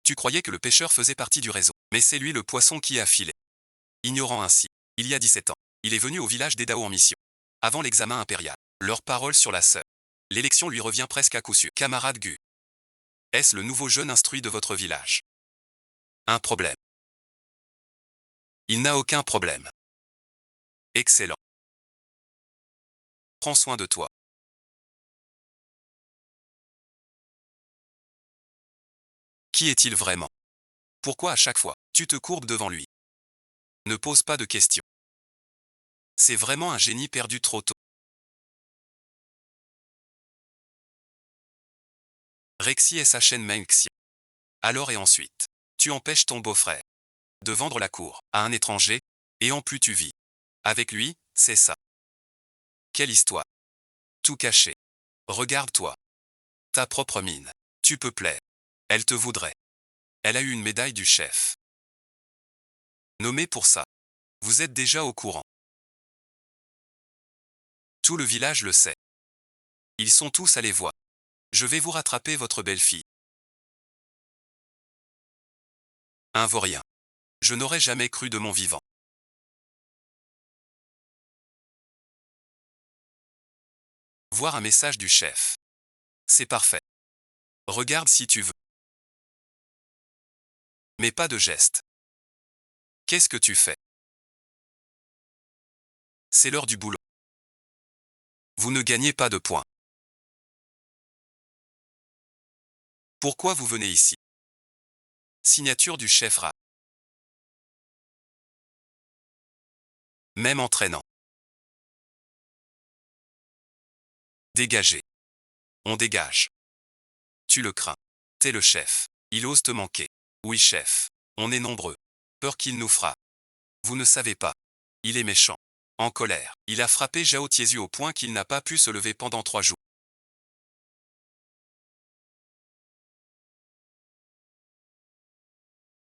Tu croyais que le pêcheur faisait partie du réseau. Mais c'est lui le poisson qui a filé. Ignorant ainsi. Il y a 17 ans. Il est venu au village d'Edao en mission. Avant l'examen impérial. Leur parole sur la sœur. L'élection lui revient presque à coup sûr. Camarade Gu. Est-ce le nouveau jeune instruit de votre village? Un problème. Il n'a aucun problème. Excellent. Prends soin de toi. Qui est-il vraiment? Pourquoi à chaque fois, tu te courbes devant lui? Ne pose pas de questions. C'est vraiment un génie perdu trop tôt. Rexy SHN Mengxi. Alors et ensuite, tu empêches ton beau-frère de vendre la cour à un étranger, et en plus tu vis avec lui, c'est ça. Quelle histoire. Tout caché. Regarde-toi. Ta propre mine. Tu peux plaire. Elle te voudrait. Elle a eu une médaille du chef. Nommée pour ça. Vous êtes déjà au courant. Tout le village le sait. Ils sont tous allés voir. Je vais vous rattraper votre belle-fille. Un vaurien. Je n'aurais jamais cru de mon vivant. Voir un message du chef. C'est parfait. Regarde si tu veux. Mais pas de geste. Qu'est-ce que tu fais? C'est l'heure du boulot. Vous ne gagnez pas de points. Pourquoi vous venez ici? Signature du chef Ra. Même entraînant. Dégagez. On dégage. Tu le crains. T'es le chef. Il ose te manquer. Oui, chef. On est nombreux. Peur qu'il nous frappe. Vous ne savez pas. Il est méchant. En colère. Il a frappé Zhao Tiezu au point qu'il n'a pas pu se lever pendant 3 jours.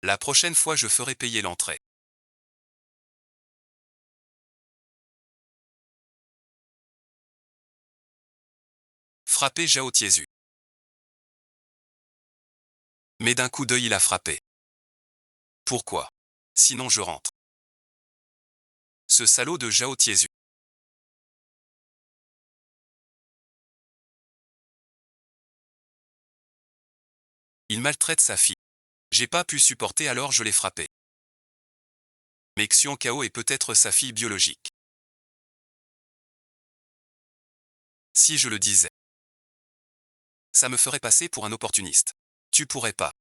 La prochaine fois je ferai payer l'entrée. Frapper Zhao Tiezu. Mais d'un coup d'œil il a frappé. Pourquoi? Sinon je rentre. Ce salaud de Zhao Tiezu. Il maltraite sa fille. J'ai pas pu supporter alors je l'ai frappé. Mais Xian Kao est peut-être sa fille biologique. Si je le disais, ça me ferait passer pour un opportuniste. Tu pourrais pas.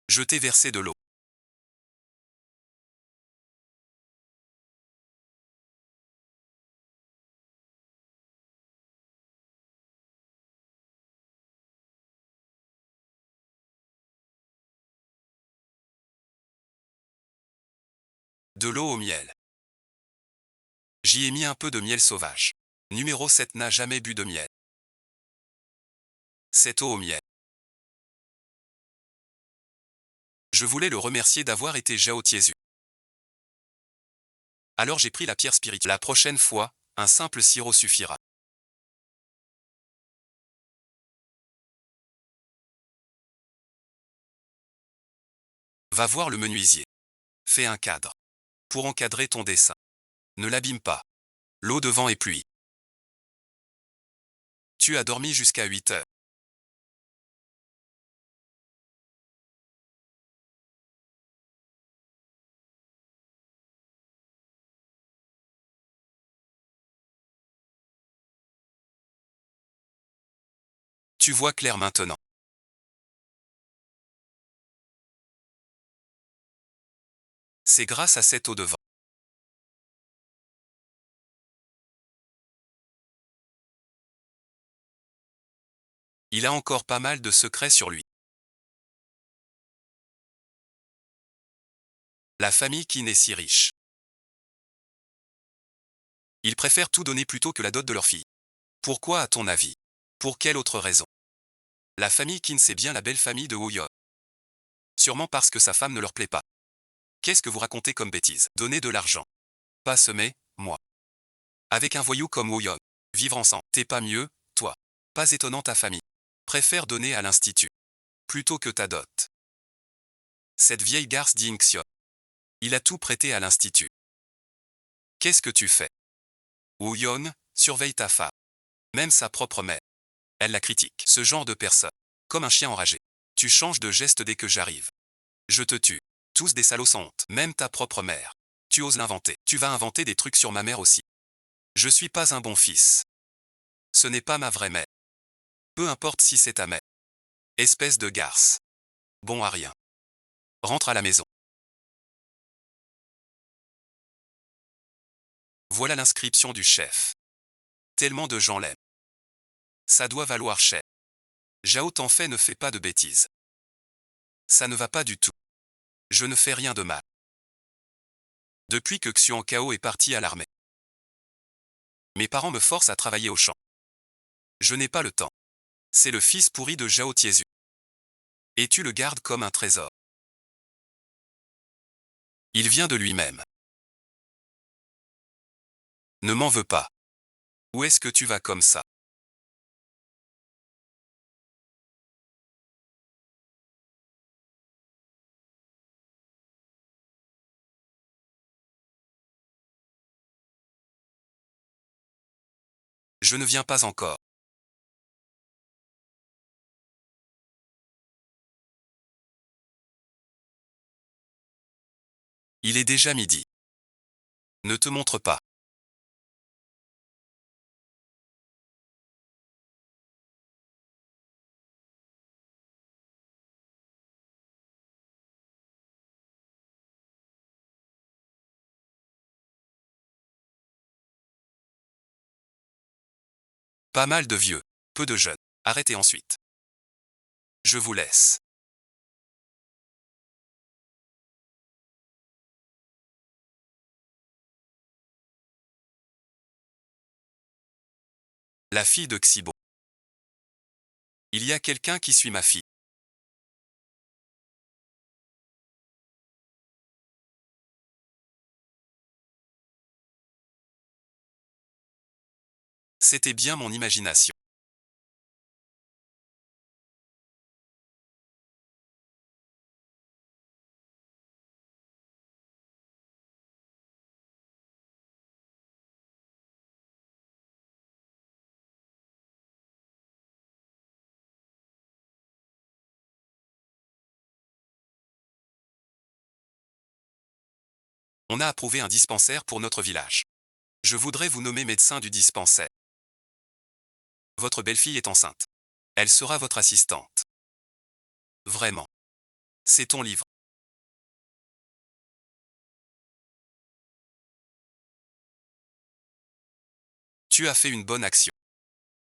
Je t'ai versé de l'eau. De l'eau au miel. J'y ai mis un peu de miel sauvage. Numéro 7 n'a jamais bu de miel. Cette eau au miel. Je voulais le remercier d'avoir été Zhao Tiezu. Alors j'ai pris la pierre spirituelle. La prochaine fois, un simple sirop suffira. Va voir le menuisier. Fais un cadre. Pour encadrer ton dessin. Ne l'abîme pas. L'eau de vent et pluie. Tu as dormi jusqu'à 8 heures. Tu vois clair maintenant. C'est grâce à cette eau de vent. Il a encore pas mal de secrets sur lui. La famille Qin est si riche. Ils préfèrent tout donner plutôt que la dot de leur fille. Pourquoi à ton avis? Pour quelle autre raison? La famille Qin c'est bien la belle famille de Ouyot. Sûrement parce que sa femme ne leur plaît pas. Qu'est-ce que vous racontez comme bêtise? Donner de l'argent. Pas semer, moi. Avec un voyou comme Ouyot. Vivre ensemble. T'es pas mieux, toi. Pas étonnant ta famille. Préfère donner à l'institut. Plutôt que ta dot. Cette vieille garce dit Inxion. Il a tout prêté à l'institut. Qu'est-ce que tu fais? Woo-Yeon, surveille ta femme. Même sa propre mère. Elle la critique. Ce genre de personne. Comme un chien enragé. Tu changes de geste dès que j'arrive. Je te tue. Tous des salauds sans honte. Même ta propre mère. Tu oses l'inventer. Tu vas inventer des trucs sur ma mère aussi. Je suis pas un bon fils. Ce n'est pas ma vraie mère. Peu importe si c'est ta mère. Espèce de garce. Bon à rien. Rentre à la maison. Voilà l'inscription du chef. Tellement de gens l'aiment. Ça doit valoir cher. Zhao Tanfei ne fait pas de bêtises. Ça ne va pas du tout. Je ne fais rien de mal. Depuis que Xian Kao est parti à l'armée. Mes parents me forcent à travailler au champ. Je n'ai pas le temps. C'est le fils pourri de Zhao Tiezu. Et tu le gardes comme un trésor. Il vient de lui-même. Ne m'en veux pas. Où est-ce que tu vas comme ça? Je ne viens pas encore. Il est déjà midi. Ne te montre pas. Pas mal de vieux, peu de jeunes. Arrêtez ensuite. Je vous laisse. La fille de Xibo. Il y a quelqu'un qui suit ma fille. C'était bien mon imagination. On a approuvé un dispensaire pour notre village. Je voudrais vous nommer médecin du dispensaire. Votre belle-fille est enceinte. Elle sera votre assistante. Vraiment. C'est ton livre. Tu as fait une bonne action.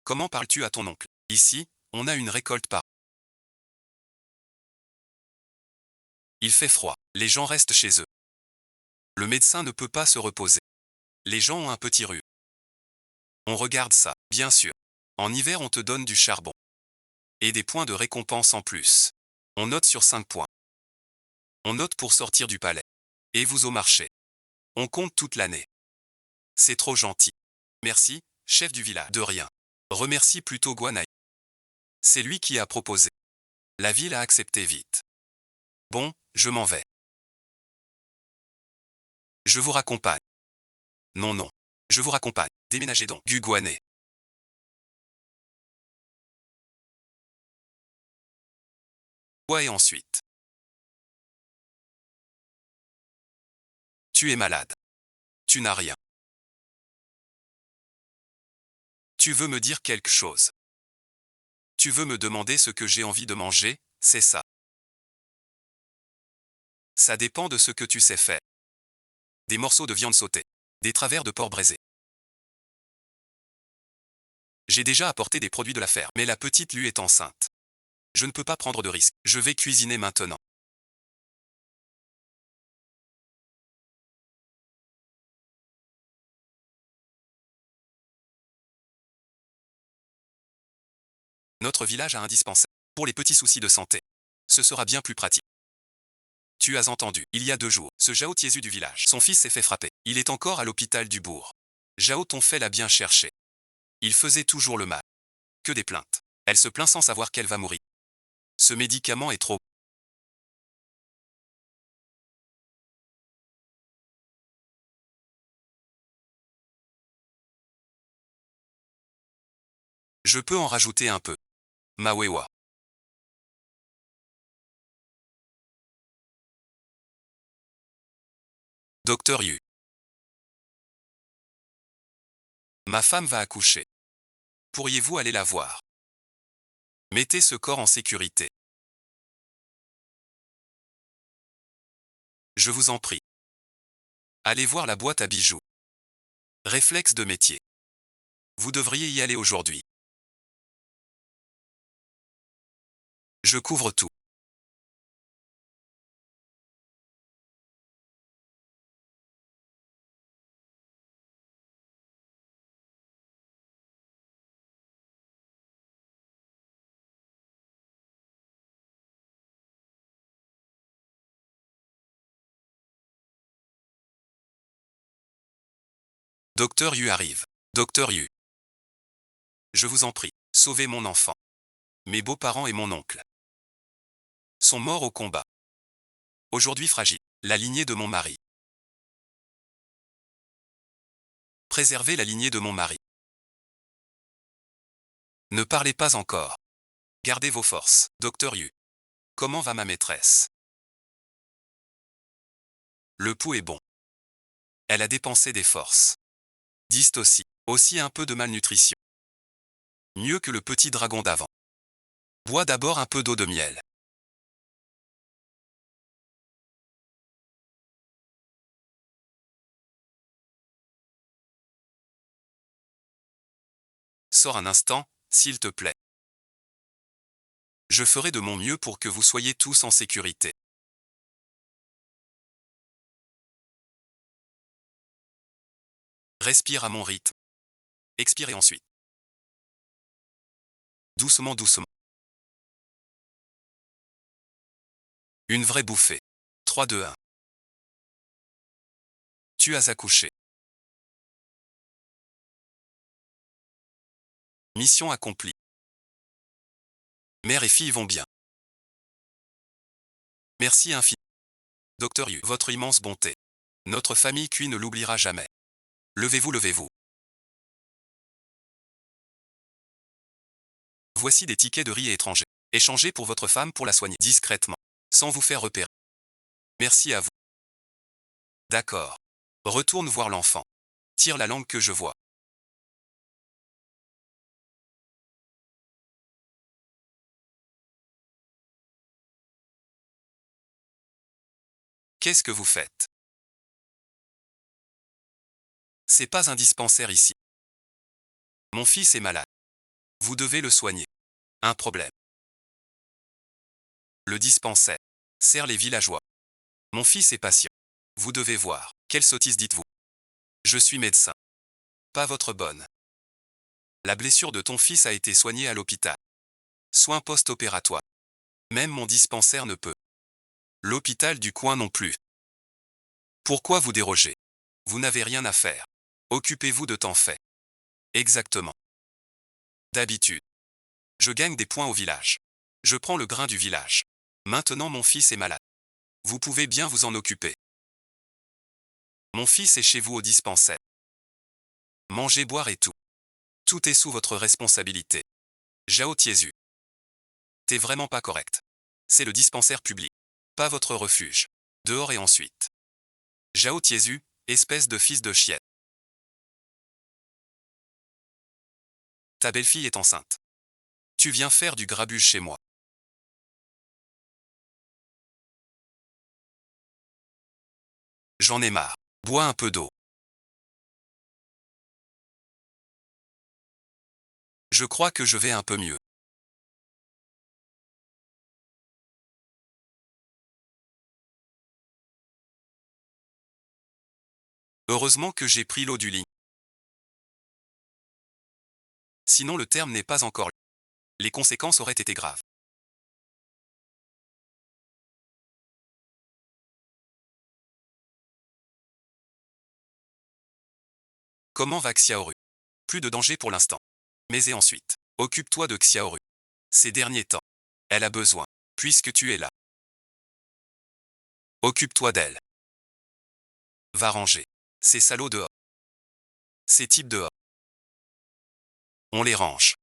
Comment parles-tu à ton oncle? Ici, on a une récolte par. Il fait froid. Les gens restent chez eux. Le médecin ne peut pas se reposer. Les gens ont un petit rhume. On regarde ça, bien sûr. En hiver, on te donne du charbon. Et des points de récompense en plus. On note sur 5 points. On note pour sortir du palais. Et vous au marché. On compte toute l'année. C'est trop gentil. Merci, chef du village. De rien. Remercie plutôt Guanaï. C'est lui qui a proposé. La ville a accepté vite. Bon, je m'en vais. Je vous raccompagne. Non, non. Je vous raccompagne. Déménagez donc. Guguané. Ouais, et ensuite. Tu es malade. Tu n'as rien. Tu veux me dire quelque chose. Tu veux me demander ce que j'ai envie de manger, c'est ça. Ça dépend de ce que tu sais faire. Des morceaux de viande sautée. Des travers de porc braisé. J'ai déjà apporté des produits de la ferme, mais la petite Lu est enceinte. Je ne peux pas prendre de risque. Je vais cuisiner maintenant. Notre village a un dispensaire. Pour les petits soucis de santé. Ce sera bien plus pratique. Tu as entendu, il y a 2 jours, ce Jao Tiesu du village, son fils s'est fait frapper. Il est encore à l'hôpital du bourg. Jao ton fait l'a bien cherché. Il faisait toujours le mal. Que des plaintes. Elle se plaint sans savoir qu'elle va mourir. Ce médicament est trop. Je peux en rajouter un peu. Mawewa. Docteur Yu. Ma femme va accoucher. Pourriez-vous aller la voir? Mettez ce corps en sécurité. Je vous en prie. Allez voir la boîte à bijoux. Réflexe de métier. Vous devriez y aller aujourd'hui. Je couvre tout. Docteur Yu arrive. Docteur Yu. Je vous en prie, sauvez mon enfant. Mes beaux-parents et mon oncle sont morts au combat. Aujourd'hui fragile. La lignée de mon mari. Préservez la lignée de mon mari. Ne parlez pas encore. Gardez vos forces. Docteur Yu. Comment va ma maîtresse? Le pouls est bon. Elle a dépensé des forces. Disent aussi. Aussi un peu de malnutrition. Mieux que le petit dragon d'avant. Bois d'abord un peu d'eau de miel. Sors un instant, s'il te plaît. Je ferai de mon mieux pour que vous soyez tous en sécurité. Respire à mon rythme. Expirez ensuite. Doucement, doucement. Une vraie bouffée. 3, 2, 1. Tu as accouché. Mission accomplie. Mère et fille vont bien. Merci infiniment. Docteur Yu, votre immense bonté. Notre famille Cui ne l'oubliera jamais. Levez-vous, levez-vous. Voici des tickets de riz étrangers. Échangez pour votre femme pour la soigner discrètement, sans vous faire repérer. Merci à vous. D'accord. Retourne voir l'enfant. Tire la langue que je vois. Qu'est-ce que vous faites? C'est pas un dispensaire ici. Mon fils est malade. Vous devez le soigner. Un problème. Le dispensaire sert les villageois. Mon fils est patient. Vous devez voir. Quelle sottise dites-vous? Je suis médecin. Pas votre bonne. La blessure de ton fils a été soignée à l'hôpital. Soins post-opératoires. Même mon dispensaire ne peut. L'hôpital du coin non plus. Pourquoi vous dérogez? Vous n'avez rien à faire. Occupez-vous de temps fait. Exactement. D'habitude. Je gagne des points au village. Je prends le grain du village. Maintenant mon fils est malade. Vous pouvez bien vous en occuper. Mon fils est chez vous au dispensaire. Manger, boire et tout. Tout est sous votre responsabilité. Jao Tiesu. T'es vraiment pas correct. C'est le dispensaire public. Pas votre refuge. Dehors et ensuite. Jao Tiesu, espèce de fils de chienne. Ta belle-fille est enceinte. Tu viens faire du grabuge chez moi. J'en ai marre. Bois un peu d'eau. Je crois que je vais un peu mieux. Heureusement que j'ai pris l'eau du lit. Sinon le terme n'est pas encore là. Les conséquences auraient été graves. Comment va Xiaoru? Plus de danger pour l'instant. Mais et ensuite, occupe-toi de Xiaoru. Ces derniers temps, elle a besoin, puisque tu es là. Occupe-toi d'elle. Va ranger. Ces salauds dehors. Ces types dehors. On les range.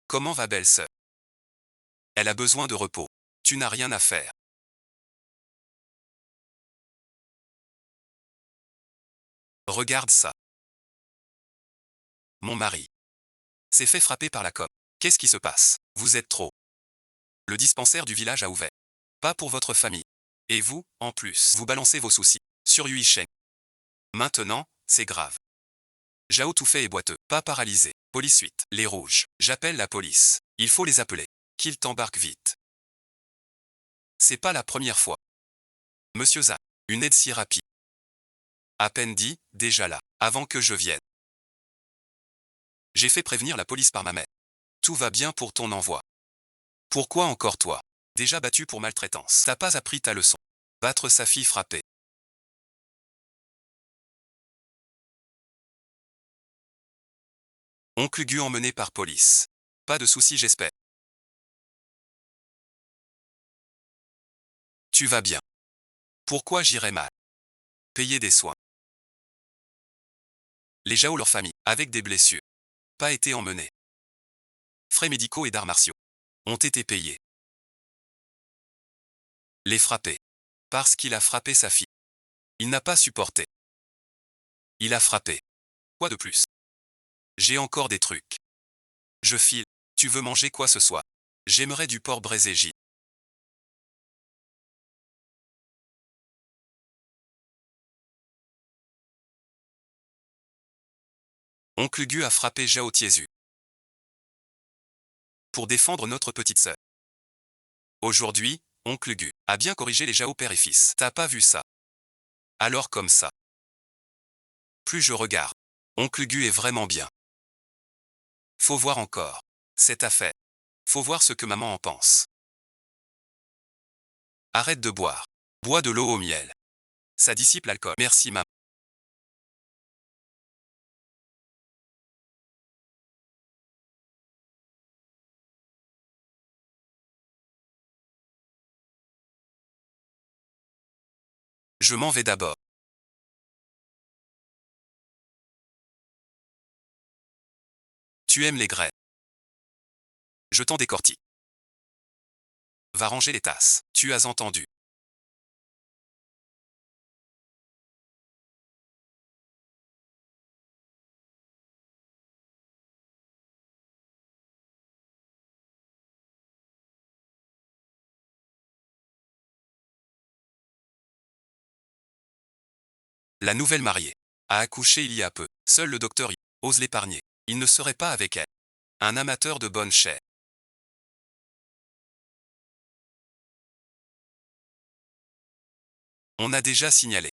Comment va belle-sœur? Elle a besoin de repos. Tu n'as rien à faire. Regarde ça. Mon mari s'est fait frapper par la com. Qu'est-ce qui se passe? Vous êtes trop. Le dispensaire du village a ouvert. Pas pour votre famille. Et vous, en plus, vous balancez vos soucis sur Yui Sheng. Maintenant, c'est grave. Jao tout fait et boiteux, pas paralysé. Police 8, les rouges. J'appelle la police. Il faut les appeler. Qu'ils t'embarquent vite. C'est pas la première fois. Monsieur Za, une aide si rapide. À peine dit, déjà là, avant que je vienne. J'ai fait prévenir la police par ma mère. Tout va bien pour ton envoi. Pourquoi encore toi? Déjà battu pour maltraitance. T'as pas appris ta leçon. Battre sa fille frappée. Oncle Gu emmené par police. Pas de soucis j'espère. Tu vas bien. Pourquoi j'irais mal? Payer des soins. Les Jao leur famille, avec des blessures, pas été emmenés. Frais médicaux et d'arts martiaux ont été payés. Les frapper. Parce qu'il a frappé sa fille. Il n'a pas supporté. Il a frappé. Quoi de plus? J'ai encore des trucs. Je file. Tu veux manger quoi ce soir? J'aimerais du porc braisé J. Oncle Gu a frappé Jao Tiesu. Pour défendre notre petite sœur. Aujourd'hui, Oncle Gu a bien corrigé les Jao père et fils. T'as pas vu ça? Alors comme ça. Plus je regarde. Oncle Gu est vraiment bien. Faut voir encore. Cette affaire. Faut voir ce que maman en pense. Arrête de boire. Bois de l'eau au miel. Ça dissipe l'alcool. Merci maman. Je m'en vais d'abord. Tu aimes les graines. Je t'en décortique. Va ranger les tasses. Tu as entendu. La nouvelle mariée a accouché il y a peu. Seul le docteur ose l'épargner. Il ne serait pas avec elle. Un amateur de bonne chair. On a déjà signalé.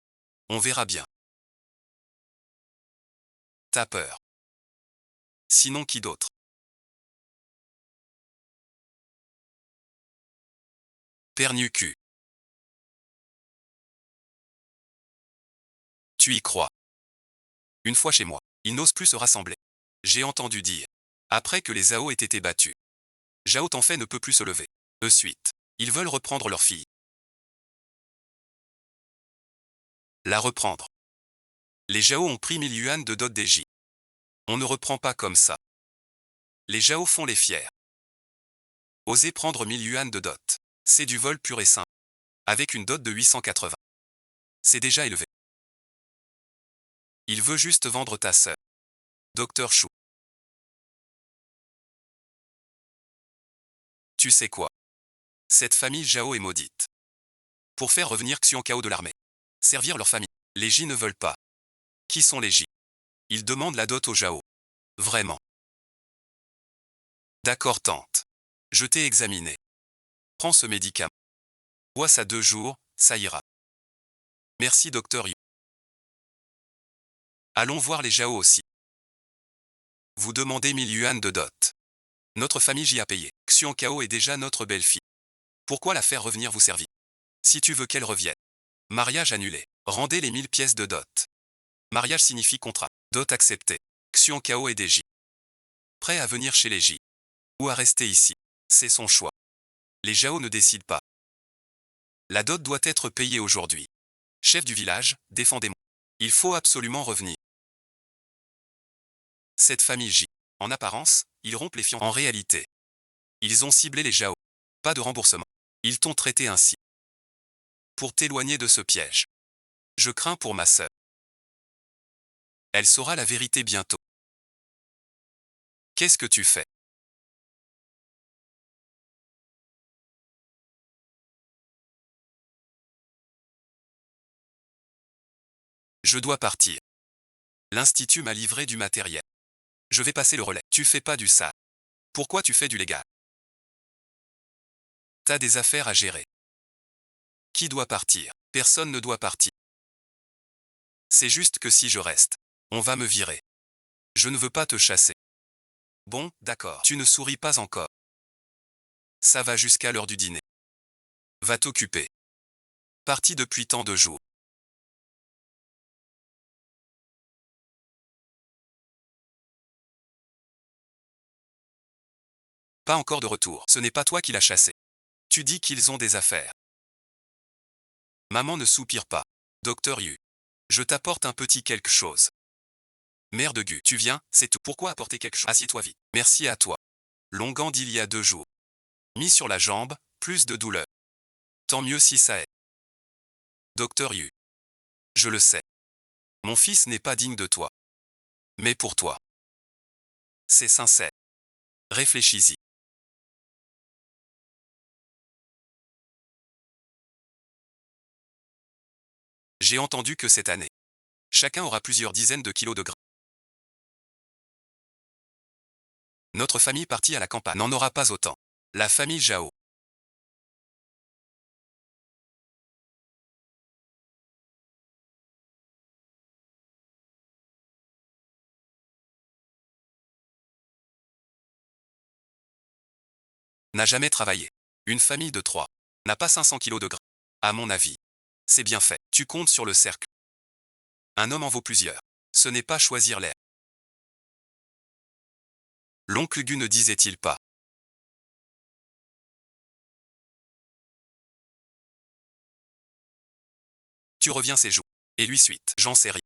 On verra bien. T'as peur. Sinon qui d'autre? Père nu-cul. Tu y crois? Une fois chez moi, ils n'osent plus se rassembler. J'ai entendu dire. Après que les Zhao aient été battus. Zhao Tanfei ne peut plus se lever. Ensuite, ils veulent reprendre leur fille. La reprendre. Les Zhao ont pris 1000 yuan de dot des J. On ne reprend pas comme ça. Les Zhao font les fiers. Oser prendre 1000 yuan de dot. C'est du vol pur et simple. Avec une dot de 880. C'est déjà élevé. Il veut juste vendre ta sœur. Docteur Chou. Tu sais quoi? Cette famille Zhao est maudite. Pour faire revenir Xion Kao de l'armée. Servir leur famille. Les J ne veulent pas. Qui sont les J? Ils demandent la dot aux Zhao. Vraiment. D'accord tante. Je t'ai examiné. Prends ce médicament. Bois ça 2 jours, ça ira. Merci docteur Yu. Allons voir les Zhao aussi. Vous demandez 1000 yuan de dot. Notre famille j'y a payé. Xion Kao est déjà notre belle-fille. Pourquoi la faire revenir vous servir? Si tu veux qu'elle revienne. Mariage annulé. Rendez les 1000 pièces de dot. Mariage signifie contrat. Dot accepté. Xion Kao et des J. Prêt à venir chez les J. Ou à rester ici. C'est son choix. Les Zhao ne décident pas. La dot doit être payée aujourd'hui. Chef du village, défendez-moi. Il faut absolument revenir. Cette famille J. En apparence, ils rompent les fiançailles. En réalité, ils ont ciblé les Zhao. Pas de remboursement. Ils t'ont traité ainsi. Pour t'éloigner de ce piège. Je crains pour ma sœur. Elle saura la vérité bientôt. Qu'est-ce que tu fais? Je dois partir. L'institut m'a livré du matériel. Je vais passer le relais. Tu fais pas du sale. Pourquoi tu fais du légal? T'as des affaires à gérer. Qui doit partir? Personne ne doit partir. C'est juste que si je reste, on va me virer. Je ne veux pas te chasser. Bon, d'accord. Tu ne souris pas encore. Ça va jusqu'à l'heure du dîner. Va t'occuper. Parti depuis tant de jours. Pas encore de retour. Ce n'est pas toi qui l'as chassé. Tu dis qu'ils ont des affaires. Maman ne soupire pas. Docteur Yu. Je t'apporte un petit quelque chose. Mère de Gu, tu viens, c'est tout. Pourquoi apporter quelque chose? Assieds-toi vite. Merci à toi. Longan d'il y a 2 jours. Mis sur la jambe, plus de douleur. Tant mieux si ça est. Docteur Yu. Je le sais. Mon fils n'est pas digne de toi. Mais pour toi. C'est sincère. Réfléchis-y. J'ai entendu que cette année, chacun aura plusieurs dizaines de kilos de gras. Notre famille partie à la campagne n'en aura pas autant. La famille Zhao. N'a jamais travaillé. Une famille de 3 n'a pas 500 kilos de gras. À mon avis. C'est bien fait. Tu comptes sur le cercle. Un homme en vaut plusieurs. Ce n'est pas choisir l'air. L'oncle Gu ne disait-il pas. Tu reviens ses jours. Et lui suite. J'en sais rien.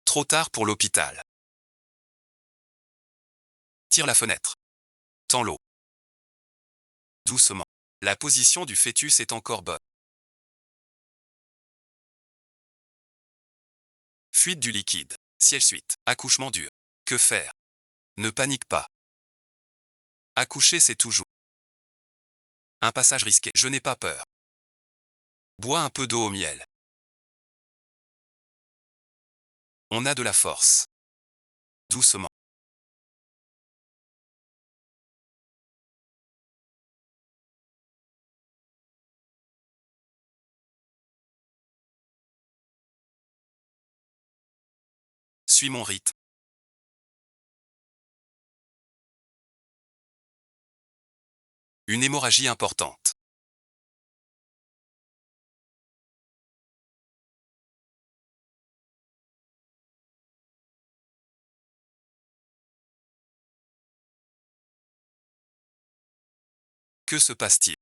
Trop tard pour l'hôpital. Tire la fenêtre. Tends l'eau. Doucement. La position du fœtus est encore bonne. Fuite du liquide. Siège suite. Accouchement dur. Que faire? Ne panique pas. Accoucher c'est toujours un passage risqué. Je n'ai pas peur. Bois un peu d'eau au miel. On a de la force. Doucement. Suis mon rythme. Une hémorragie importante. Que se passe-t-il?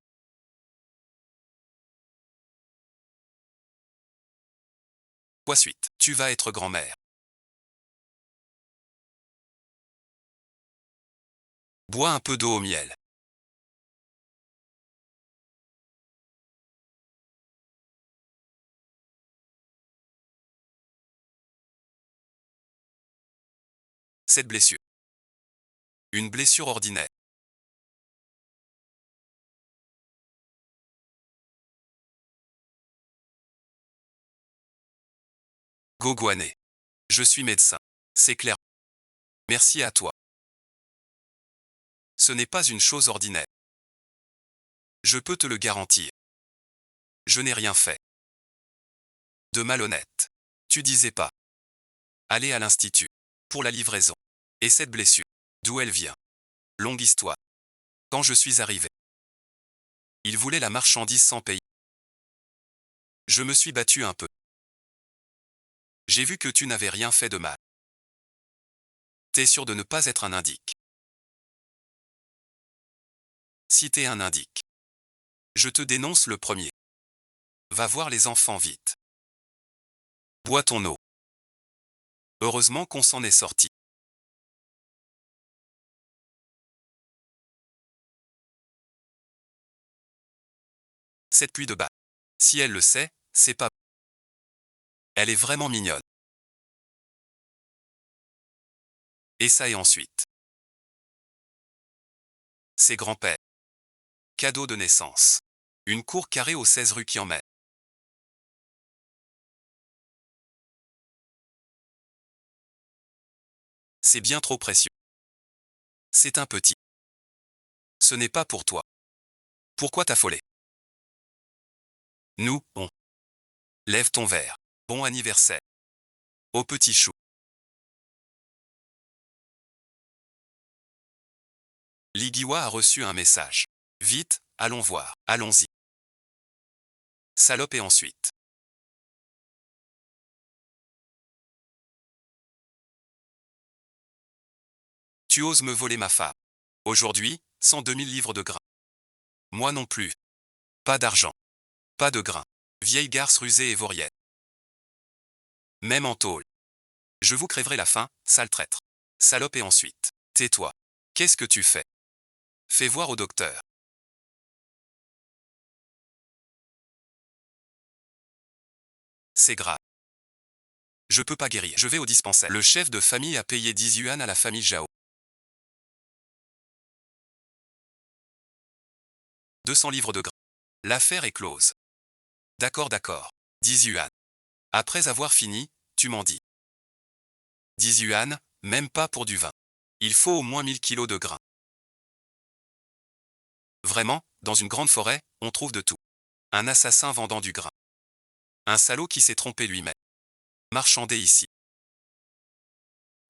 Quoi suite? Tu vas être grand-mère. Bois un peu d'eau au miel. Cette blessure. Une blessure ordinaire. Goguané. Je suis médecin. C'est clair. Merci à toi. Ce n'est pas une chose ordinaire. Je peux te le garantir. Je n'ai rien fait. De malhonnête. Tu disais pas. Aller à l'institut. Pour la livraison. Et cette blessure. D'où elle vient? Longue histoire. Quand je suis arrivé. Il voulait la marchandise sans payer. Je me suis battu un peu. J'ai vu que tu n'avais rien fait de mal. T'es sûr de ne pas être un indique? Si t'es un indique. Je te dénonce le premier. Va voir les enfants vite. Bois ton eau. Heureusement qu'on s'en est sorti. Cette pluie de bas. Si elle le sait, c'est pas. Elle est vraiment mignonne. Et ça et ensuite. C'est grand-père. Cadeau de naissance. Une cour carrée aux 16 rues qui en met. C'est bien trop précieux. C'est un petit. Ce n'est pas pour toi. Pourquoi t'affoler? Nous, on. Lève ton verre. Bon anniversaire. Au petit chou. Ligiwa a reçu un message. Vite, allons voir. Allons-y. Salope et ensuite. Tu oses me voler ma femme. Aujourd'hui, 102 000 livres de grains. Moi non plus. Pas d'argent. Pas de grains. Vieille garce rusée et vaurienne. Même en tôle. Je vous crèverai la faim, sale traître. Salope et ensuite. Tais-toi. Qu'est-ce que tu fais? Fais voir au docteur. C'est grave. Je peux pas guérir. Je vais au dispensaire. Le chef de famille a payé 10 yuan à la famille Zhao. 200 livres de grains. L'affaire est close. D'accord, d'accord. 10 yuan. Après avoir fini, tu m'en dis. 10 yuan, même pas pour du vin. Il faut au moins 1000 kilos de grains. Vraiment, dans une grande forêt, on trouve de tout. Un assassin vendant du grain. Un salaud qui s'est trompé lui-même. Marchander ici.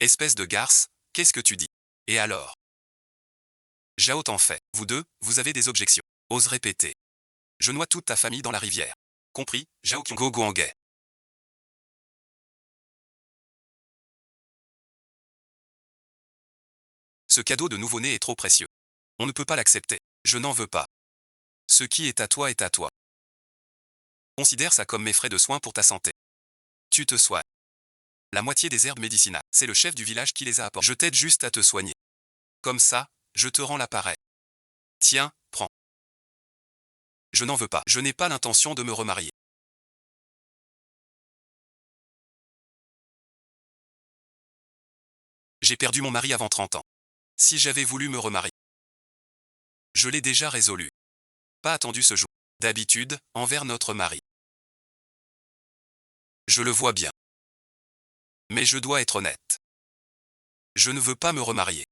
Espèce de garce, qu'est-ce que tu dis? Et alors? Zhao t'en fait. Vous deux, vous avez des objections. Ose répéter. Je noie toute ta famille dans la rivière. Compris, Zhao Kyongo Guangay. Ce cadeau de nouveau-né est trop précieux. On ne peut pas l'accepter. Je n'en veux pas. Ce qui est à toi est à toi. Considère ça comme mes frais de soins pour ta santé. Tu te soignes. La moitié des herbes médicinales, c'est le chef du village qui les a apportées. Je t'aide juste à te soigner. Comme ça, je te rends l'appareil. Tiens, prends. Je n'en veux pas. Je n'ai pas l'intention de me remarier. J'ai perdu mon mari avant 30 ans. Si j'avais voulu me remarier, je l'ai déjà résolu. Pas attendu ce jour. D'habitude, envers notre mari. Je le vois bien. Mais je dois être honnête. Je ne veux pas me remarier.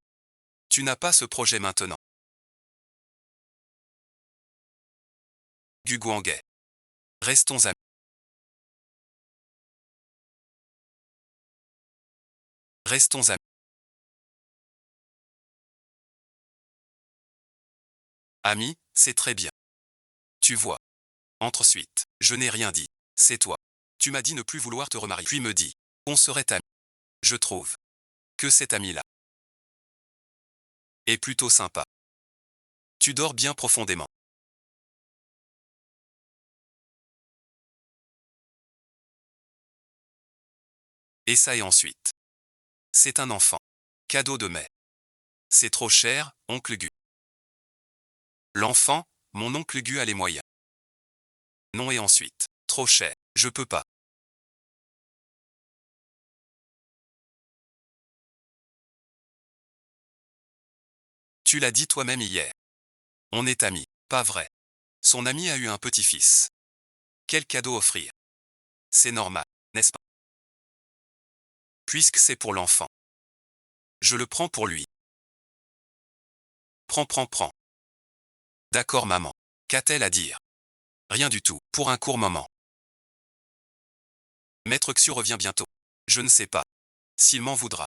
Tu n'as pas ce projet maintenant. Gu Guangay. Restons amis. Restons amis. Amis, c'est très bien. Tu vois. Ensuite, je n'ai rien dit. C'est toi. Tu m'as dit ne plus vouloir te remarier. Puis me dis qu'on serait amis. Je trouve que cet ami-là est plutôt sympa. Tu dors bien profondément. Et ça et ensuite. C'est un enfant. Cadeau de mai. C'est trop cher, oncle Gu. L'enfant, mon oncle Gu a les moyens. Non et ensuite. Trop cher. Je peux pas. Tu l'as dit toi-même hier. On est amis. Pas vrai. Son ami a eu un petit-fils. Quel cadeau offrir? C'est normal, n'est-ce pas? Puisque c'est pour l'enfant. Je le prends pour lui. Prends. D'accord maman. Qu'a-t-elle à dire? Rien du tout, pour un court moment. Maître Xu revient bientôt. Je ne sais pas. S'il m'en voudra.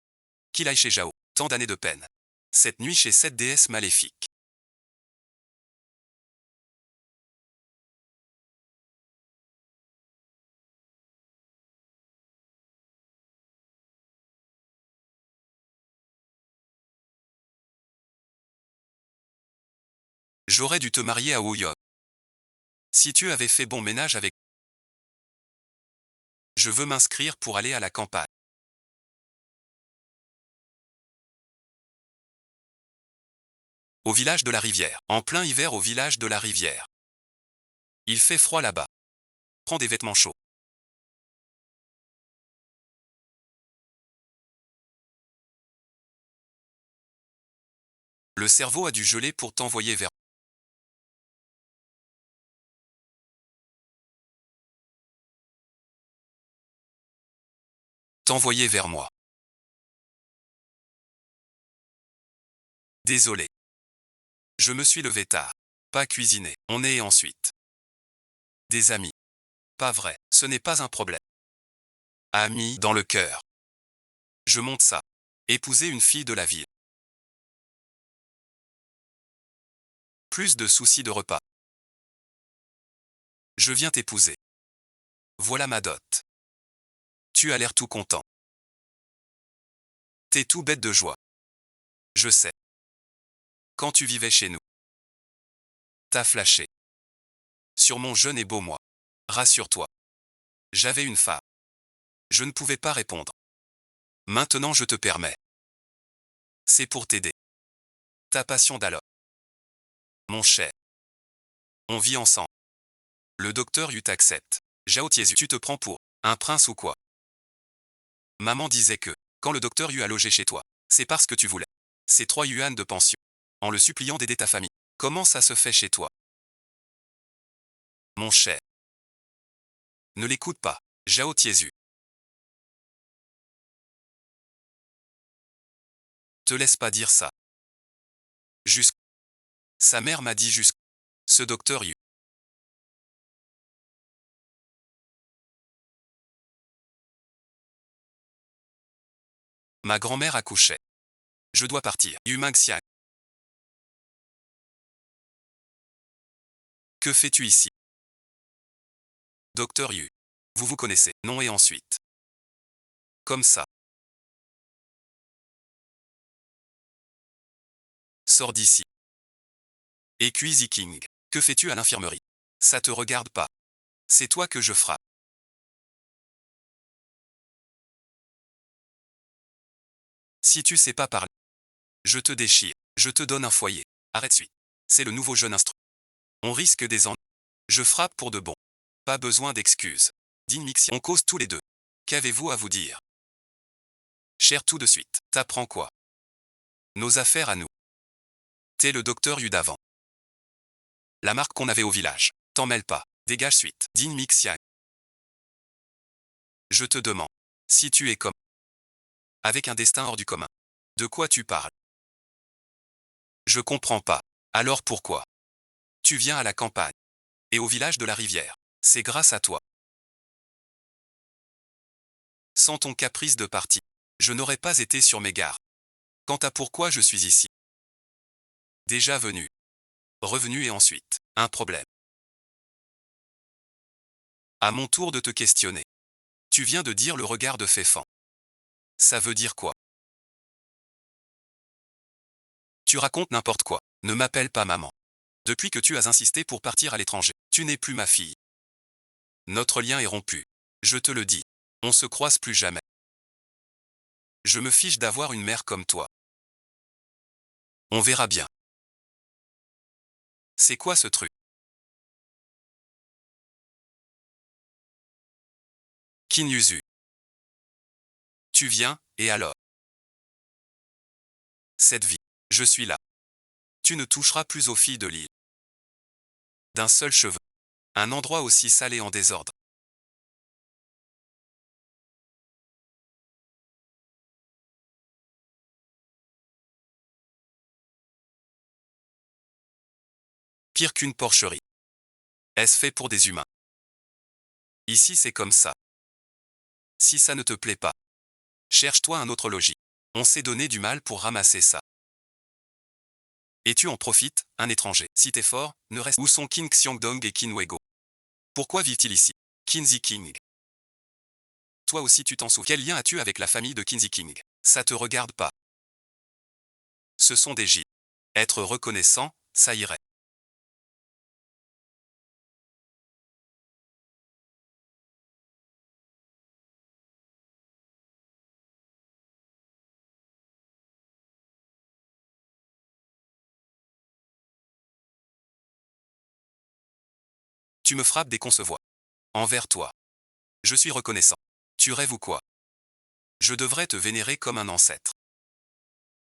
Qu'il aille chez Zhao. Tant d'années de peine. Cette nuit chez cette déesse maléfique. J'aurais dû te marier à Ouyok. Si tu avais fait bon ménage avec... Je veux m'inscrire pour aller à la campagne. Au village de la rivière. En plein hiver au village de la rivière. Il fait froid là-bas. Prends des vêtements chauds. Le cerveau a dû geler pour t'envoyer vers... T'envoyer vers moi. Désolé. Je me suis levé tard. Pas cuisiné. On est ensuite. Des amis. Pas vrai, ce n'est pas un problème. Amis dans le cœur. Je monte ça. Épouser une fille de la ville. Plus de soucis de repas. Je viens t'épouser. Voilà ma dot. Tu as l'air tout content. T'es tout bête de joie. Je sais. Quand tu vivais chez nous, t'as flashé. Sur mon jeune et beau moi. Rassure-toi. J'avais une femme. Je ne pouvais pas répondre. Maintenant je te permets. C'est pour t'aider. Ta passion d'alors. Mon cher. On vit ensemble. Le docteur Yu t'accepte. Zhao Tiezu, tu te prends pour un prince ou quoi? Maman disait que, quand le docteur Yu a logé chez toi, c'est parce que tu voulais. C'est 3 yuan de pension. En le suppliant d'aider ta famille. Comment ça se fait chez toi? Mon cher. Ne l'écoute pas. Zhao Tiezu. Te laisse pas dire ça. Jusqu'. Sa mère m'a dit jusqu'. Ce docteur Yu. Ma grand-mère accouchait. Je dois partir. Yu Mingxiang. Que fais-tu ici? Docteur Yu. Vous vous connaissez, non et ensuite. Comme ça. Sors d'ici. Et Zi King. Que fais-tu à l'infirmerie? Ça te regarde pas. C'est toi que je frappe. Si tu sais pas parler, je te déchire. Je te donne un foyer. Arrête suite. C'est le nouveau jeune instru. On risque des ennuis. Je frappe pour de bon. Pas besoin d'excuses. Digne Mixi. On cause tous les deux. Qu'avez-vous à vous dire? Cher tout de suite. T'apprends quoi? Nos affaires à nous. T'es le docteur Yu d'avant. La marque qu'on avait au village. T'en mêle pas. Dégage suite. Digne Mixia. Je te demande. Si tu es comme. Avec un destin hors du commun. De quoi tu parles? Je comprends pas. Alors pourquoi? Tu viens à la campagne. Et au village de la rivière. C'est grâce à toi. Sans ton caprice de parti. Je n'aurais pas été sur mes gardes. Quant à pourquoi je suis ici. Déjà venu. Revenu et ensuite. Un problème. À mon tour de te questionner. Tu viens de dire le regard de Féfan. Ça veut dire quoi? Tu racontes n'importe quoi. Ne m'appelle pas maman. Depuis que tu as insisté pour partir à l'étranger, tu n'es plus ma fille. Notre lien est rompu. Je te le dis. On se croise plus jamais. Je me fiche d'avoir une mère comme toi. On verra bien. C'est quoi ce truc? Qin Yuzu. Tu viens, et alors? Cette vie. Je suis là. Tu ne toucheras plus aux filles de l'île. D'un seul cheveu. Un endroit aussi sale et en désordre. Pire qu'une porcherie. Est-ce fait pour des humains? Ici c'est comme ça. Si ça ne te plaît pas, cherche-toi un autre logis. On s'est donné du mal pour ramasser ça. Et tu en profites, un étranger. Si t'es fort, ne reste. Où sont Qin Xiongdong et Qin Weigo? Pourquoi vivent-ils ici? Qin Ziking. Toi aussi tu t'en souviens. Quel lien as-tu avec la famille de Qin Ziking? Ça te regarde pas. Ce sont des gîtes. Être reconnaissant, ça irait. Tu me frappes des concevois. Envers toi. Je suis reconnaissant. Tu rêves ou quoi? Je devrais te vénérer comme un ancêtre.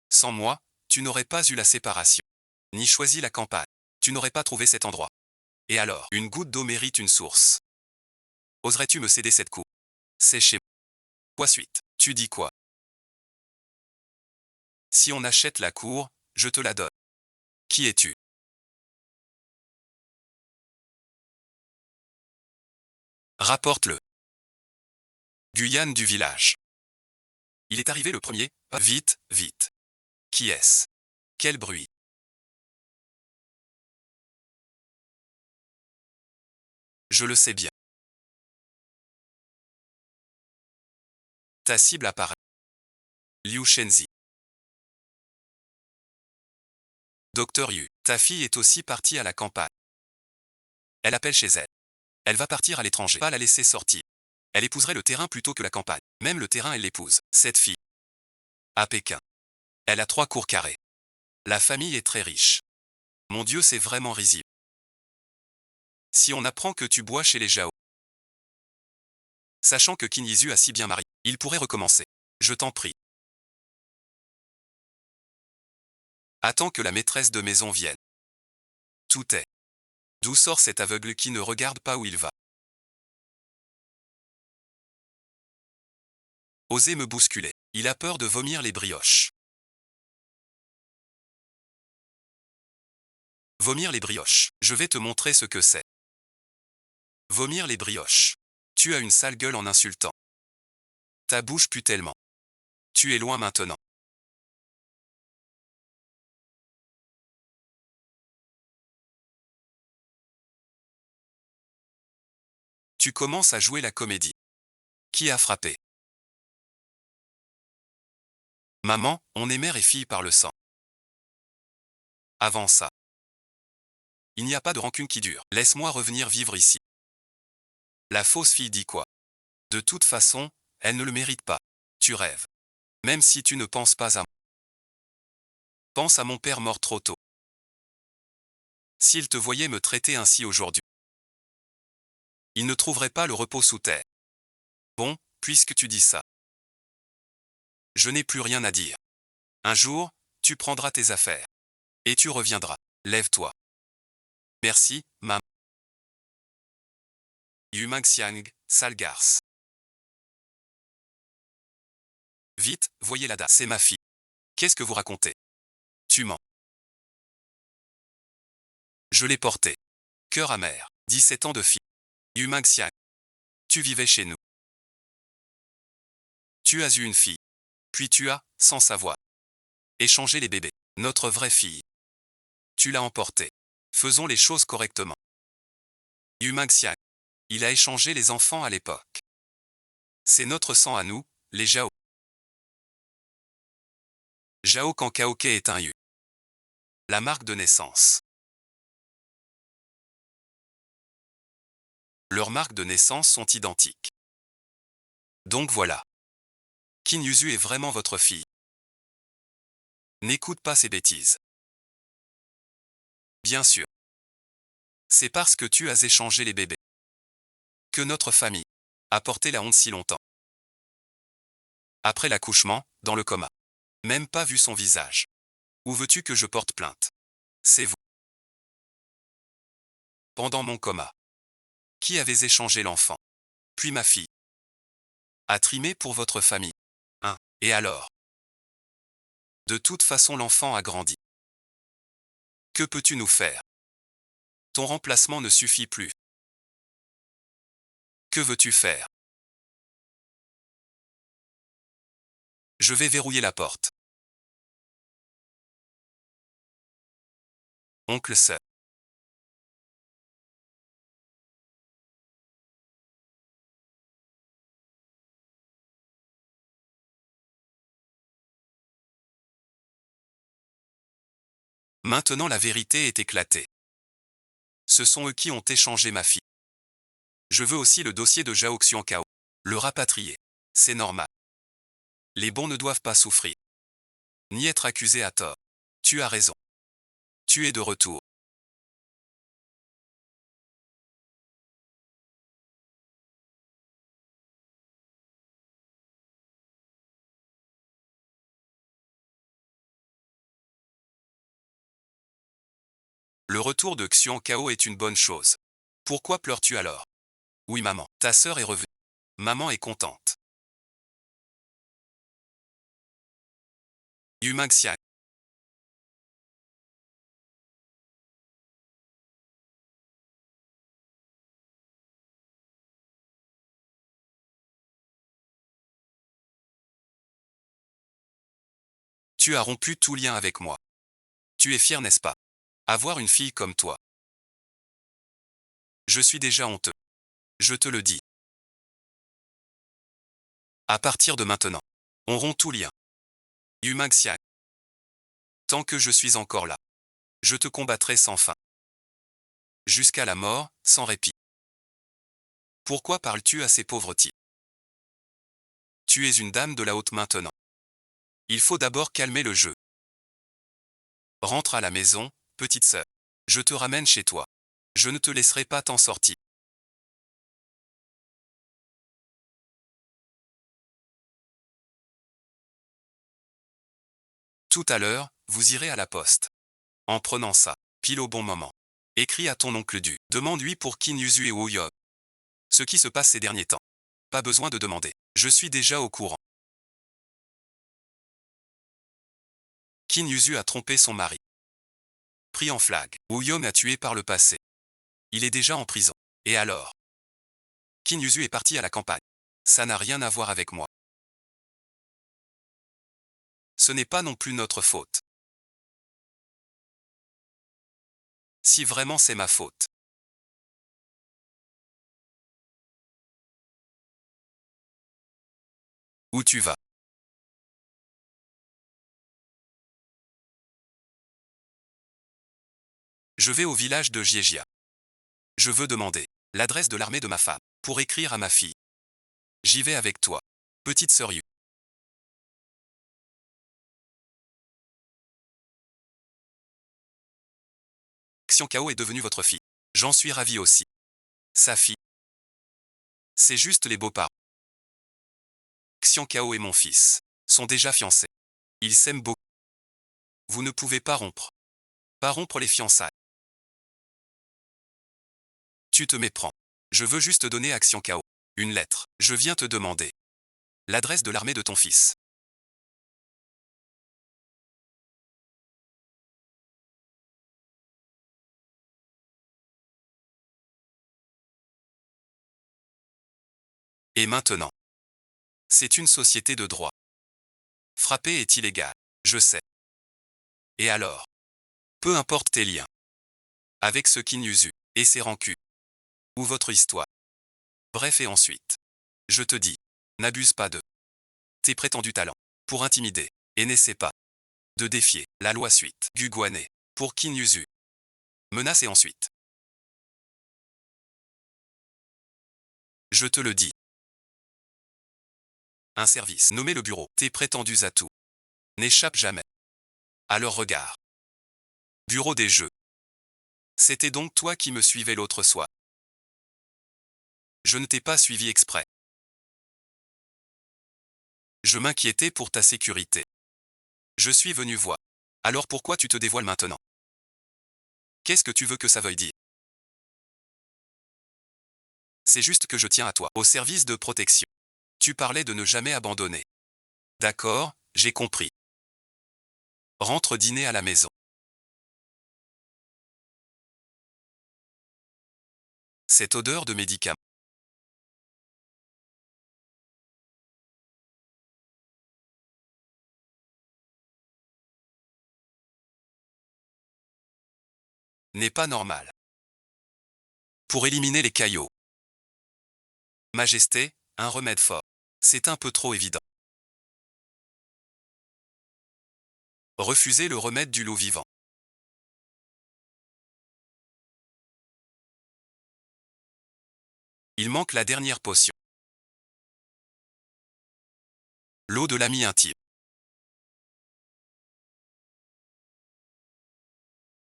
Sans moi, tu n'aurais pas eu la séparation. Ni choisi la campagne. Tu n'aurais pas trouvé cet endroit. Et alors, une goutte d'eau mérite une source. Oserais-tu me céder cette coupe? C'est chez moi. Quoi suite? Tu dis quoi? Si on achète la cour, je te la donne. Qui es-tu? Rapporte-le. Guyane du village. Il est arrivé le premier. Vite, vite. Qui est-ce? Quel bruit? Je le sais bien. Ta cible apparaît. Liu Shenzi. Docteur Yu, ta fille est aussi partie à la campagne. Elle appelle chez elle. Elle va partir à l'étranger. Pas la laisser sortir. Elle épouserait le terrain plutôt que la campagne. Même le terrain, elle l'épouse. Cette fille. À Pékin. Elle a 3 cours carrés. La famille est très riche. Mon Dieu, c'est vraiment risible. Si on apprend que tu bois chez les Zhao, sachant que Qin Yizu a si bien marié, il pourrait recommencer. Je t'en prie. Attends que la maîtresse de maison vienne. Tout est. D'où sort cet aveugle qui ne regarde pas où il va? Osez me bousculer. Il a peur de vomir les brioches. Vomir les brioches. Je vais te montrer ce que c'est. Vomir les brioches. Tu as une sale gueule en insultant. Ta bouche pue tellement. Tu es loin maintenant. Tu commences à jouer la comédie. Qui a frappé? Maman, on est mère et fille par le sang. Avant ça. Il n'y a pas de rancune qui dure. Laisse-moi revenir vivre ici. La fausse fille dit quoi? De toute façon, elle ne le mérite pas. Tu rêves. Même si tu ne penses pas à moi. Pense à mon père mort trop tôt. S'il te voyait me traiter ainsi aujourd'hui, il ne trouverait pas le repos sous terre. Bon, puisque tu dis ça. Je n'ai plus rien à dire. Un jour, tu prendras tes affaires. Et tu reviendras. Lève-toi. Merci, maman. Yu Mangxiang, sale garce. Vite, voyez la dame. C'est ma fille. Qu'est-ce que vous racontez? Tu mens. Je l'ai portée. Cœur amer. 17 ans de fille. Yu Mangxiang. Tu vivais chez nous. Tu as eu une fille. Puis tu as, sans savoir, échangé les bébés. Notre vraie fille. Tu l'as emportée. Faisons les choses correctement. Yu Mangxiang. Il a échangé les enfants à l'époque. C'est notre sang à nous, les Zhao. Zhao Kankaoke est un Yu. La marque de naissance. Leurs marques de naissance sont identiques. Donc voilà. Qin Yuzu est vraiment votre fille. N'écoute pas ces bêtises. Bien sûr. C'est parce que tu as échangé les bébés que notre famille a porté la honte si longtemps. Après l'accouchement, dans le coma. Même pas vu son visage. Où veux-tu que je porte plainte? C'est vous. Pendant mon coma. Qui avez échangé l'enfant? Puis ma fille. A trimé pour votre famille. Hein? Et alors? De toute façon l'enfant a grandi. Que peux-tu nous faire? Ton remplacement ne suffit plus. Que veux-tu faire? Je vais verrouiller la porte. Oncle Sir. Maintenant la vérité est éclatée. Ce sont eux qui ont échangé ma fille. Je veux aussi le dossier de Zhao Xiankao. Le rapatrier. C'est normal. Les bons ne doivent pas souffrir. Ni être accusés à tort. Tu as raison. Tu es de retour. Le retour de Xiankao est une bonne chose. Pourquoi pleures-tu alors? Oui maman, ta sœur est revenue. Maman est contente. Yu Mangxiang. Tu as rompu tout lien avec moi. Tu es fier, n'est-ce pas? Avoir une fille comme toi. Je suis déjà honteux. Je te le dis. À partir de maintenant, on rompt tout lien. Yu Mangxiang. Tant que je suis encore là. Je te combattrai sans fin. Jusqu'à la mort, sans répit. Pourquoi parles-tu à ces pauvres types? Tu es une dame de la haute maintenant. Il faut d'abord calmer le jeu. Rentre à la maison, petite sœur. Je te ramène chez toi. Je ne te laisserai pas t'en sortir. Tout à l'heure, vous irez à la poste. En prenant ça, pile au bon moment. Écris à ton oncle Du. Demande-lui pour Kinyuzu et Oyo. Ce qui se passe ces derniers temps. Pas besoin de demander. Je suis déjà au courant. Kinyuzu a trompé son mari. Pris en flag. Ouyom a tué par le passé. Il est déjà en prison. Et alors? Kinyuzu est parti à la campagne. Ça n'a rien à voir avec moi. Ce n'est pas non plus notre faute. Si vraiment c'est ma faute. Où tu vas? Je vais au village de Jiejia. Je veux demander l'adresse de l'armée de ma femme pour écrire à ma fille. J'y vais avec toi. Petite sœur Yu. Xian Kao est devenue votre fille. J'en suis ravi aussi. Sa fille. C'est juste les beaux-parents. Xian Kao et mon fils sont déjà fiancés. Ils s'aiment beaucoup. Vous ne pouvez pas rompre. Pas rompre les fiançailles. Tu te méprends. Je veux juste donner à Xian Kao une lettre. Je viens te demander l'adresse de l'armée de ton fils. Et maintenant? C'est une société de droit. Frapper est illégal. Je sais. Et alors? Peu importe tes liens. Avec ce Kinyuzu et ses rancunes. Ou votre histoire. Bref et ensuite. Je te dis. N'abuse pas de tes prétendus talents. Pour intimider. Et n'essaie pas de défier la loi suite. Guguané. Pour Kinyuzu. Menace et ensuite. Je te le dis. Un service nommé le bureau. Tes prétendus atouts n'échappent jamais à leur regard. Bureau des jeux. C'était donc toi qui me suivais l'autre soir. Je ne t'ai pas suivi exprès. Je m'inquiétais pour ta sécurité. Je suis venu voir. Alors pourquoi tu te dévoiles maintenant? Qu'est-ce que tu veux que ça veuille dire? C'est juste que je tiens à toi, au service de protection. Tu parlais de ne jamais abandonner. D'accord, j'ai compris. Rentre dîner à la maison. Cette odeur de médicaments n'est pas normale. Pour éliminer les caillots. Majesté, un remède fort. C'est un peu trop évident. Refusez le remède du loup vivant. Il manque la dernière potion. L'eau de l'ami intime.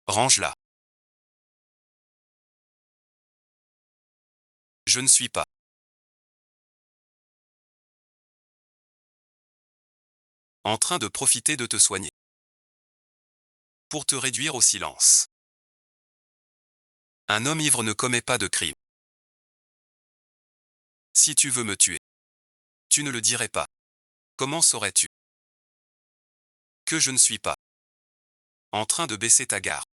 Range-la. Je ne suis pas en train de profiter de te soigner. Pour te réduire au silence. Un homme ivre ne commet pas de crime. Si tu veux me tuer, tu ne le dirais pas. Comment saurais-tu que je ne suis pas en train de baisser ta garde?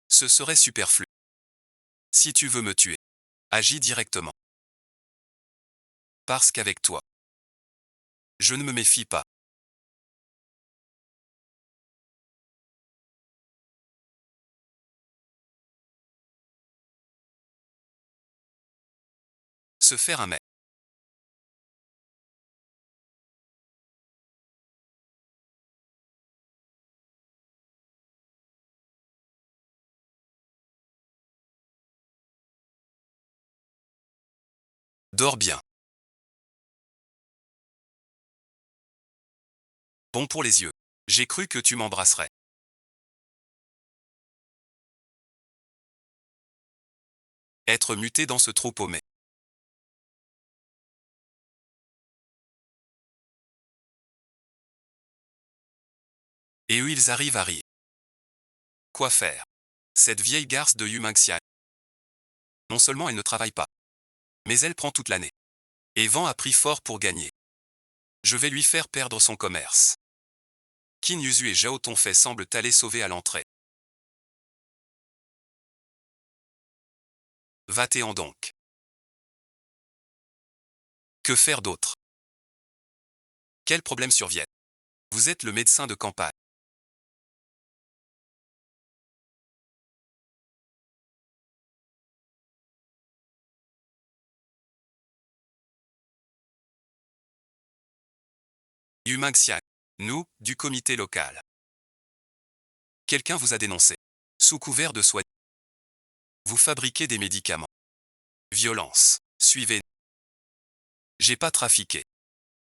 Ce serait superflu. Si tu veux me tuer, agis directement. Parce qu'avec toi, je ne me méfie pas. Se faire un mec. Dors bien. Bon pour les yeux. J'ai cru que tu m'embrasserais. Être muté dans ce trou paumé. Et eux ils arrivent à rire. Quoi faire? Cette vieille garce de Yumingxian. Non seulement elle ne travaille pas, mais elle prend toute l'année. Et vend à prix fort pour gagner. Je vais lui faire perdre son commerce. Qin Yuzu et Zhao Tongfei semblent aller sauver à l'entrée. Va-t'en donc. Que faire d'autre? Quel problème survient? Vous êtes le médecin de campagne. Yumingxian. Nous, du comité local. Quelqu'un vous a dénoncé. Sous couvert de soins. Vous fabriquez des médicaments. Violence. Suivez. J'ai pas trafiqué.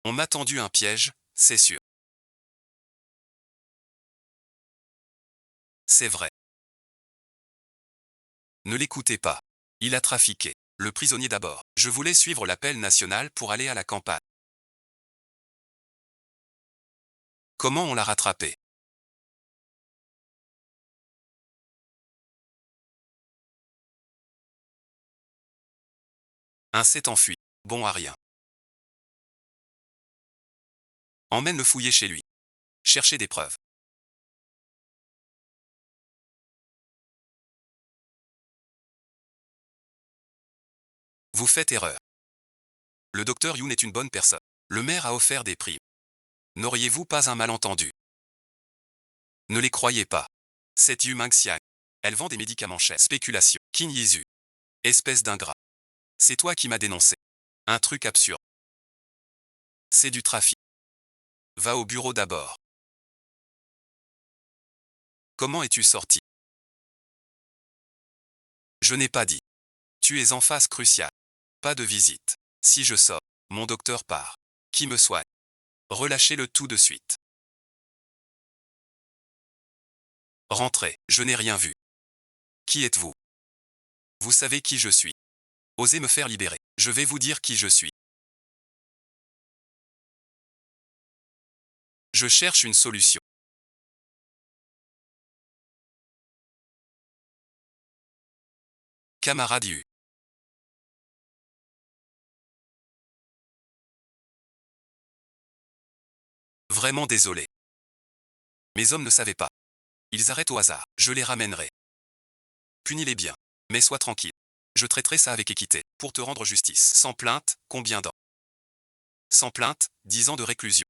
On m'a tendu un piège, c'est sûr. C'est vrai. Ne l'écoutez pas. Il a trafiqué. Le prisonnier d'abord. Je voulais suivre l'appel national pour aller à la campagne. Comment on l'a rattrapé? Un s'est enfui. Bon à rien. Emmène le fouiller chez lui. Cherchez des preuves. Vous faites erreur. Le docteur Yoon est une bonne personne. Le maire a offert des primes. N'auriez-vous pas un malentendu? Ne les croyez pas. Cette Yumingxian. Elle vend des médicaments chers. Spéculation. Qin Yizu. Espèce d'ingrat. C'est toi qui m'as dénoncé. Un truc absurde. C'est du trafic. Va au bureau d'abord. Comment es-tu sorti? Je n'ai pas dit. Tu es en phase cruciale. Pas de visite. Si je sors, mon docteur part. Qui me soigne? Relâchez-le tout de suite. Rentrez, je n'ai rien vu. Qui êtes-vous? Vous savez qui je suis. Osez me faire libérer. Je vais vous dire qui je suis. Je cherche une solution. Camarade Yu. Vraiment désolé. Mes hommes ne savaient pas. Ils arrêtent au hasard. Je les ramènerai. Punis-les bien. Mais sois tranquille. Je traiterai ça avec équité. Pour te rendre justice. Sans plainte, combien d'ans? Sans plainte, 10 ans de réclusion.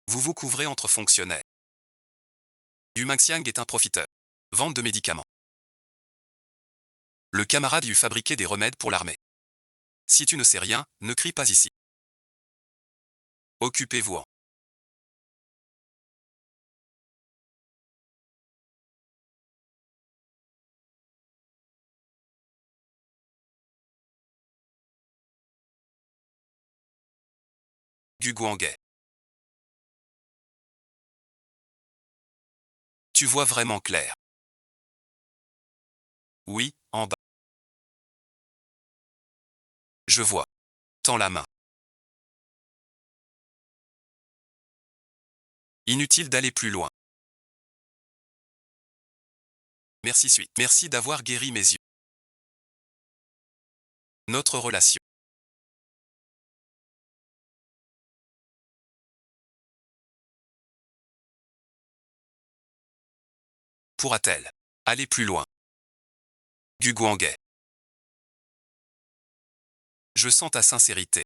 Vous vous couvrez entre fonctionnaires. Yu Mengxiang est un profiteur. Vente de médicaments. Le camarade Yu fabriquait des remèdes pour l'armée. Si tu ne sais rien, ne crie pas ici. Occupez-vous-en. Gu Guanghe. Tu vois vraiment clair. Oui, en bas. Je vois. Tends la main. Inutile d'aller plus loin. Merci suite. Merci d'avoir guéri mes yeux. Notre relation. Pourra-t-elle aller plus loin? Gu Guanghe. Je sens ta sincérité.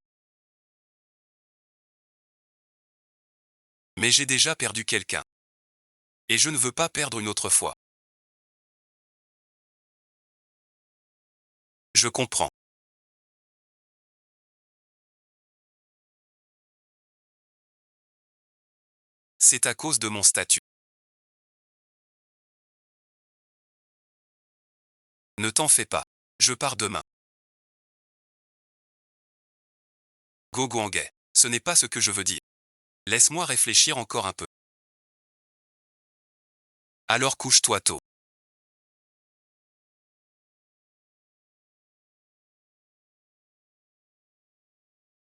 Mais j'ai déjà perdu quelqu'un. Et je ne veux pas perdre une autre fois. Je comprends. C'est à cause de mon statut. Ne t'en fais pas. Je pars demain. Gogo Angay. Ce n'est pas ce que je veux dire. Laisse-moi réfléchir encore un peu. Alors couche-toi tôt.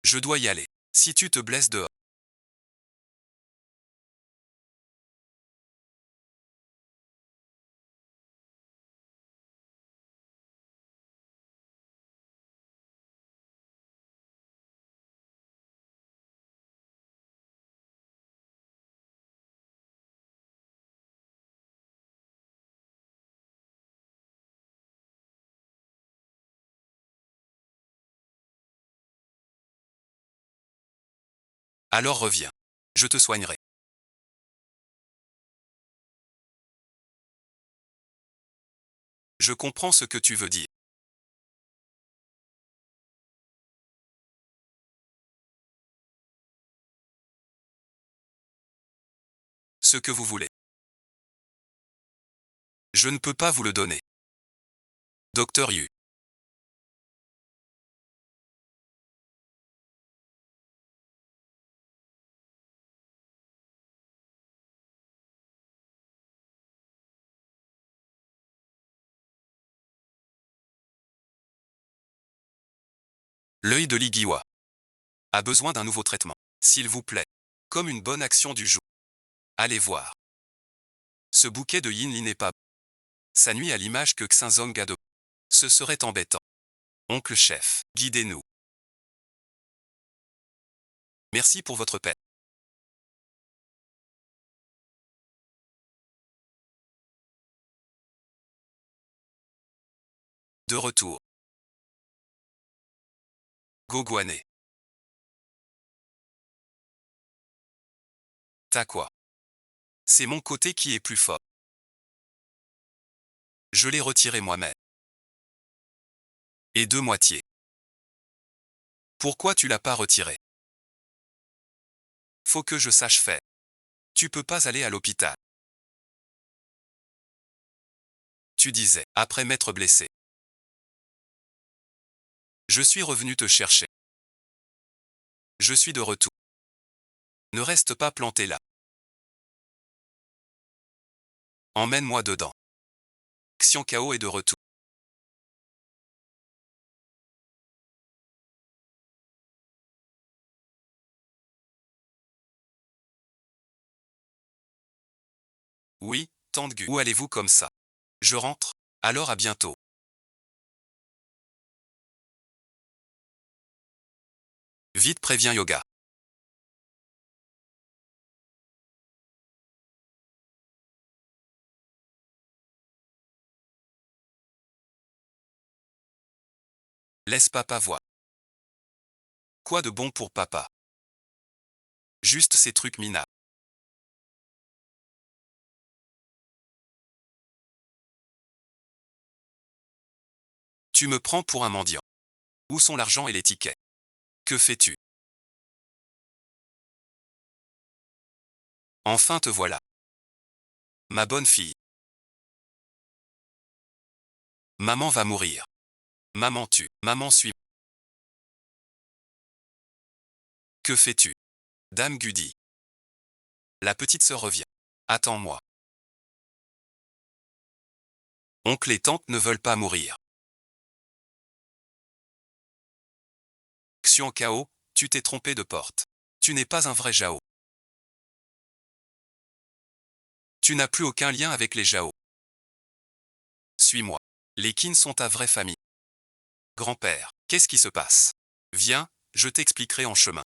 Je dois y aller. Si tu te blesses dehors. Alors reviens. Je te soignerai. Je comprends ce que tu veux dire. Ce que vous voulez. Je ne peux pas vous le donner. Docteur Yu. L'œil de l'Igiwa a besoin d'un nouveau traitement. S'il vous plaît. Comme une bonne action du jour. Allez voir. Ce bouquet de yin li n'est pas. Ça nuit à l'image que Xinzong a de. Ce serait embêtant. Oncle chef, guidez-nous. Merci pour votre peine. De retour. Goguané. T'as quoi? C'est mon côté qui est plus fort. Je l'ai retiré moi-même. Et deux moitiés. Pourquoi tu l'as pas retiré? Faut que je sache faire. Tu peux pas aller à l'hôpital. Tu disais, après m'être blessé. Je suis revenu te chercher. Je suis de retour. Ne reste pas planté là. Emmène-moi dedans. Xian Kao est de retour. Oui, tante Gu. Où allez-vous comme ça? Je rentre. Alors à bientôt. Vite préviens Yoga. Laisse papa voir. Quoi de bon pour papa? Juste ces trucs minables. Tu me prends pour un mendiant. Où sont l'argent et les tickets? Que fais-tu? Enfin te voilà. Ma bonne fille. Maman va mourir. Maman tue. Maman suit. Que fais-tu? Dame Gudi. La petite sœur revient. Attends-moi. Oncle et tante ne veulent pas mourir. Xian Kao, tu t'es trompé de porte. Tu n'es pas un vrai Jao. Tu n'as plus aucun lien avec les Jao. Suis-moi. Les Qin sont ta vraie famille. Grand-père, qu'est-ce qui se passe? Viens, je t'expliquerai en chemin.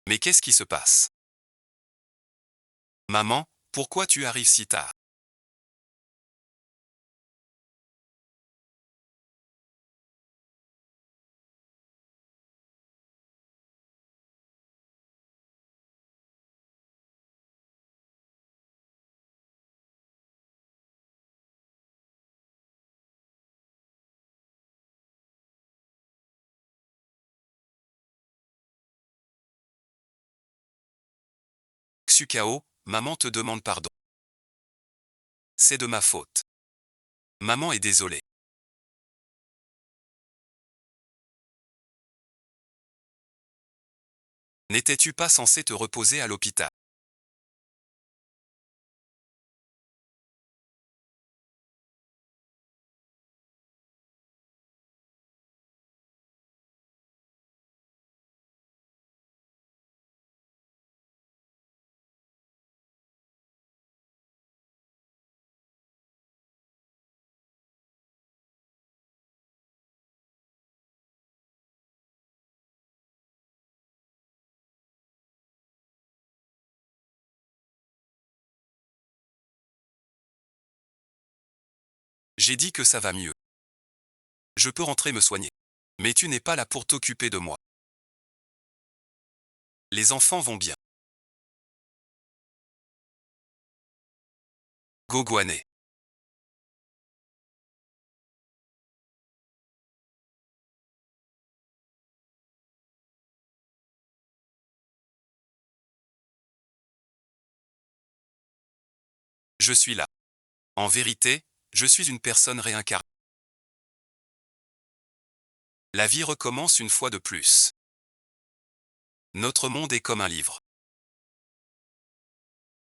Mais qu'est-ce qui se passe? Maman, pourquoi tu arrives si tard? Xukao, maman te demande pardon. C'est de ma faute. Maman est désolée. N'étais-tu pas censé te reposer à l'hôpital? J'ai dit que ça va mieux. Je peux rentrer me soigner. Mais tu n'es pas là pour t'occuper de moi. Les enfants vont bien. Gogouanet. Je suis là. En vérité, je suis une personne réincarnée. La vie recommence une fois de plus. Notre monde est comme un livre.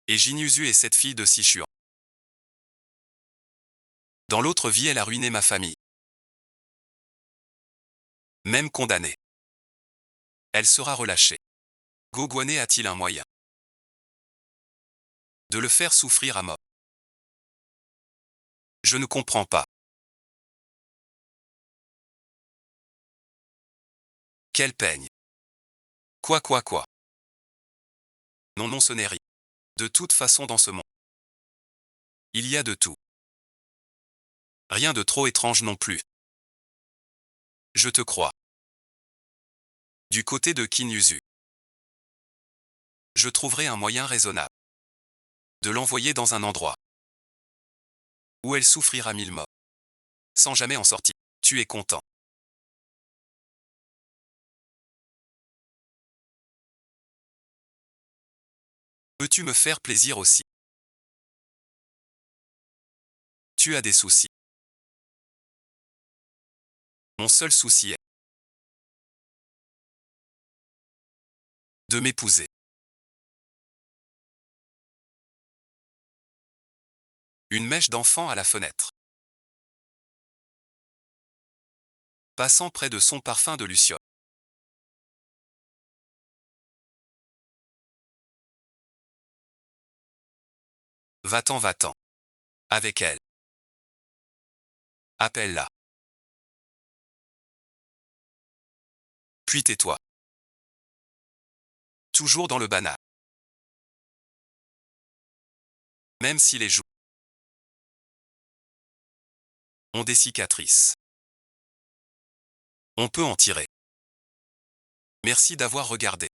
Et Jinusu est cette fille de Sichuan. Dans l'autre vie, elle a ruiné ma famille. Même condamnée. Elle sera relâchée. Gogouanet a-t-il un moyen de le faire souffrir à mort? Je ne comprends pas. Quel peigne. Quoi. Non, ce n'est rien. De toute façon dans ce monde, il y a de tout. Rien de trop étrange non plus. Je te crois. Du côté de Kinyuzu, je trouverai un moyen raisonnable de l'envoyer dans un endroit où elle souffrira 1000 morts, sans jamais en sortir. Tu es content. Peux-tu me faire plaisir aussi? Tu as des soucis. Mon seul souci est de m'épouser. Une mèche d'enfant à la fenêtre, passant près de son parfum de luciole. Va-t'en. Avec elle. Appelle-la. Puis tais-toi. Toujours dans le banal. Même si les joues ont des cicatrices, on peut en tirer. Merci d'avoir regardé.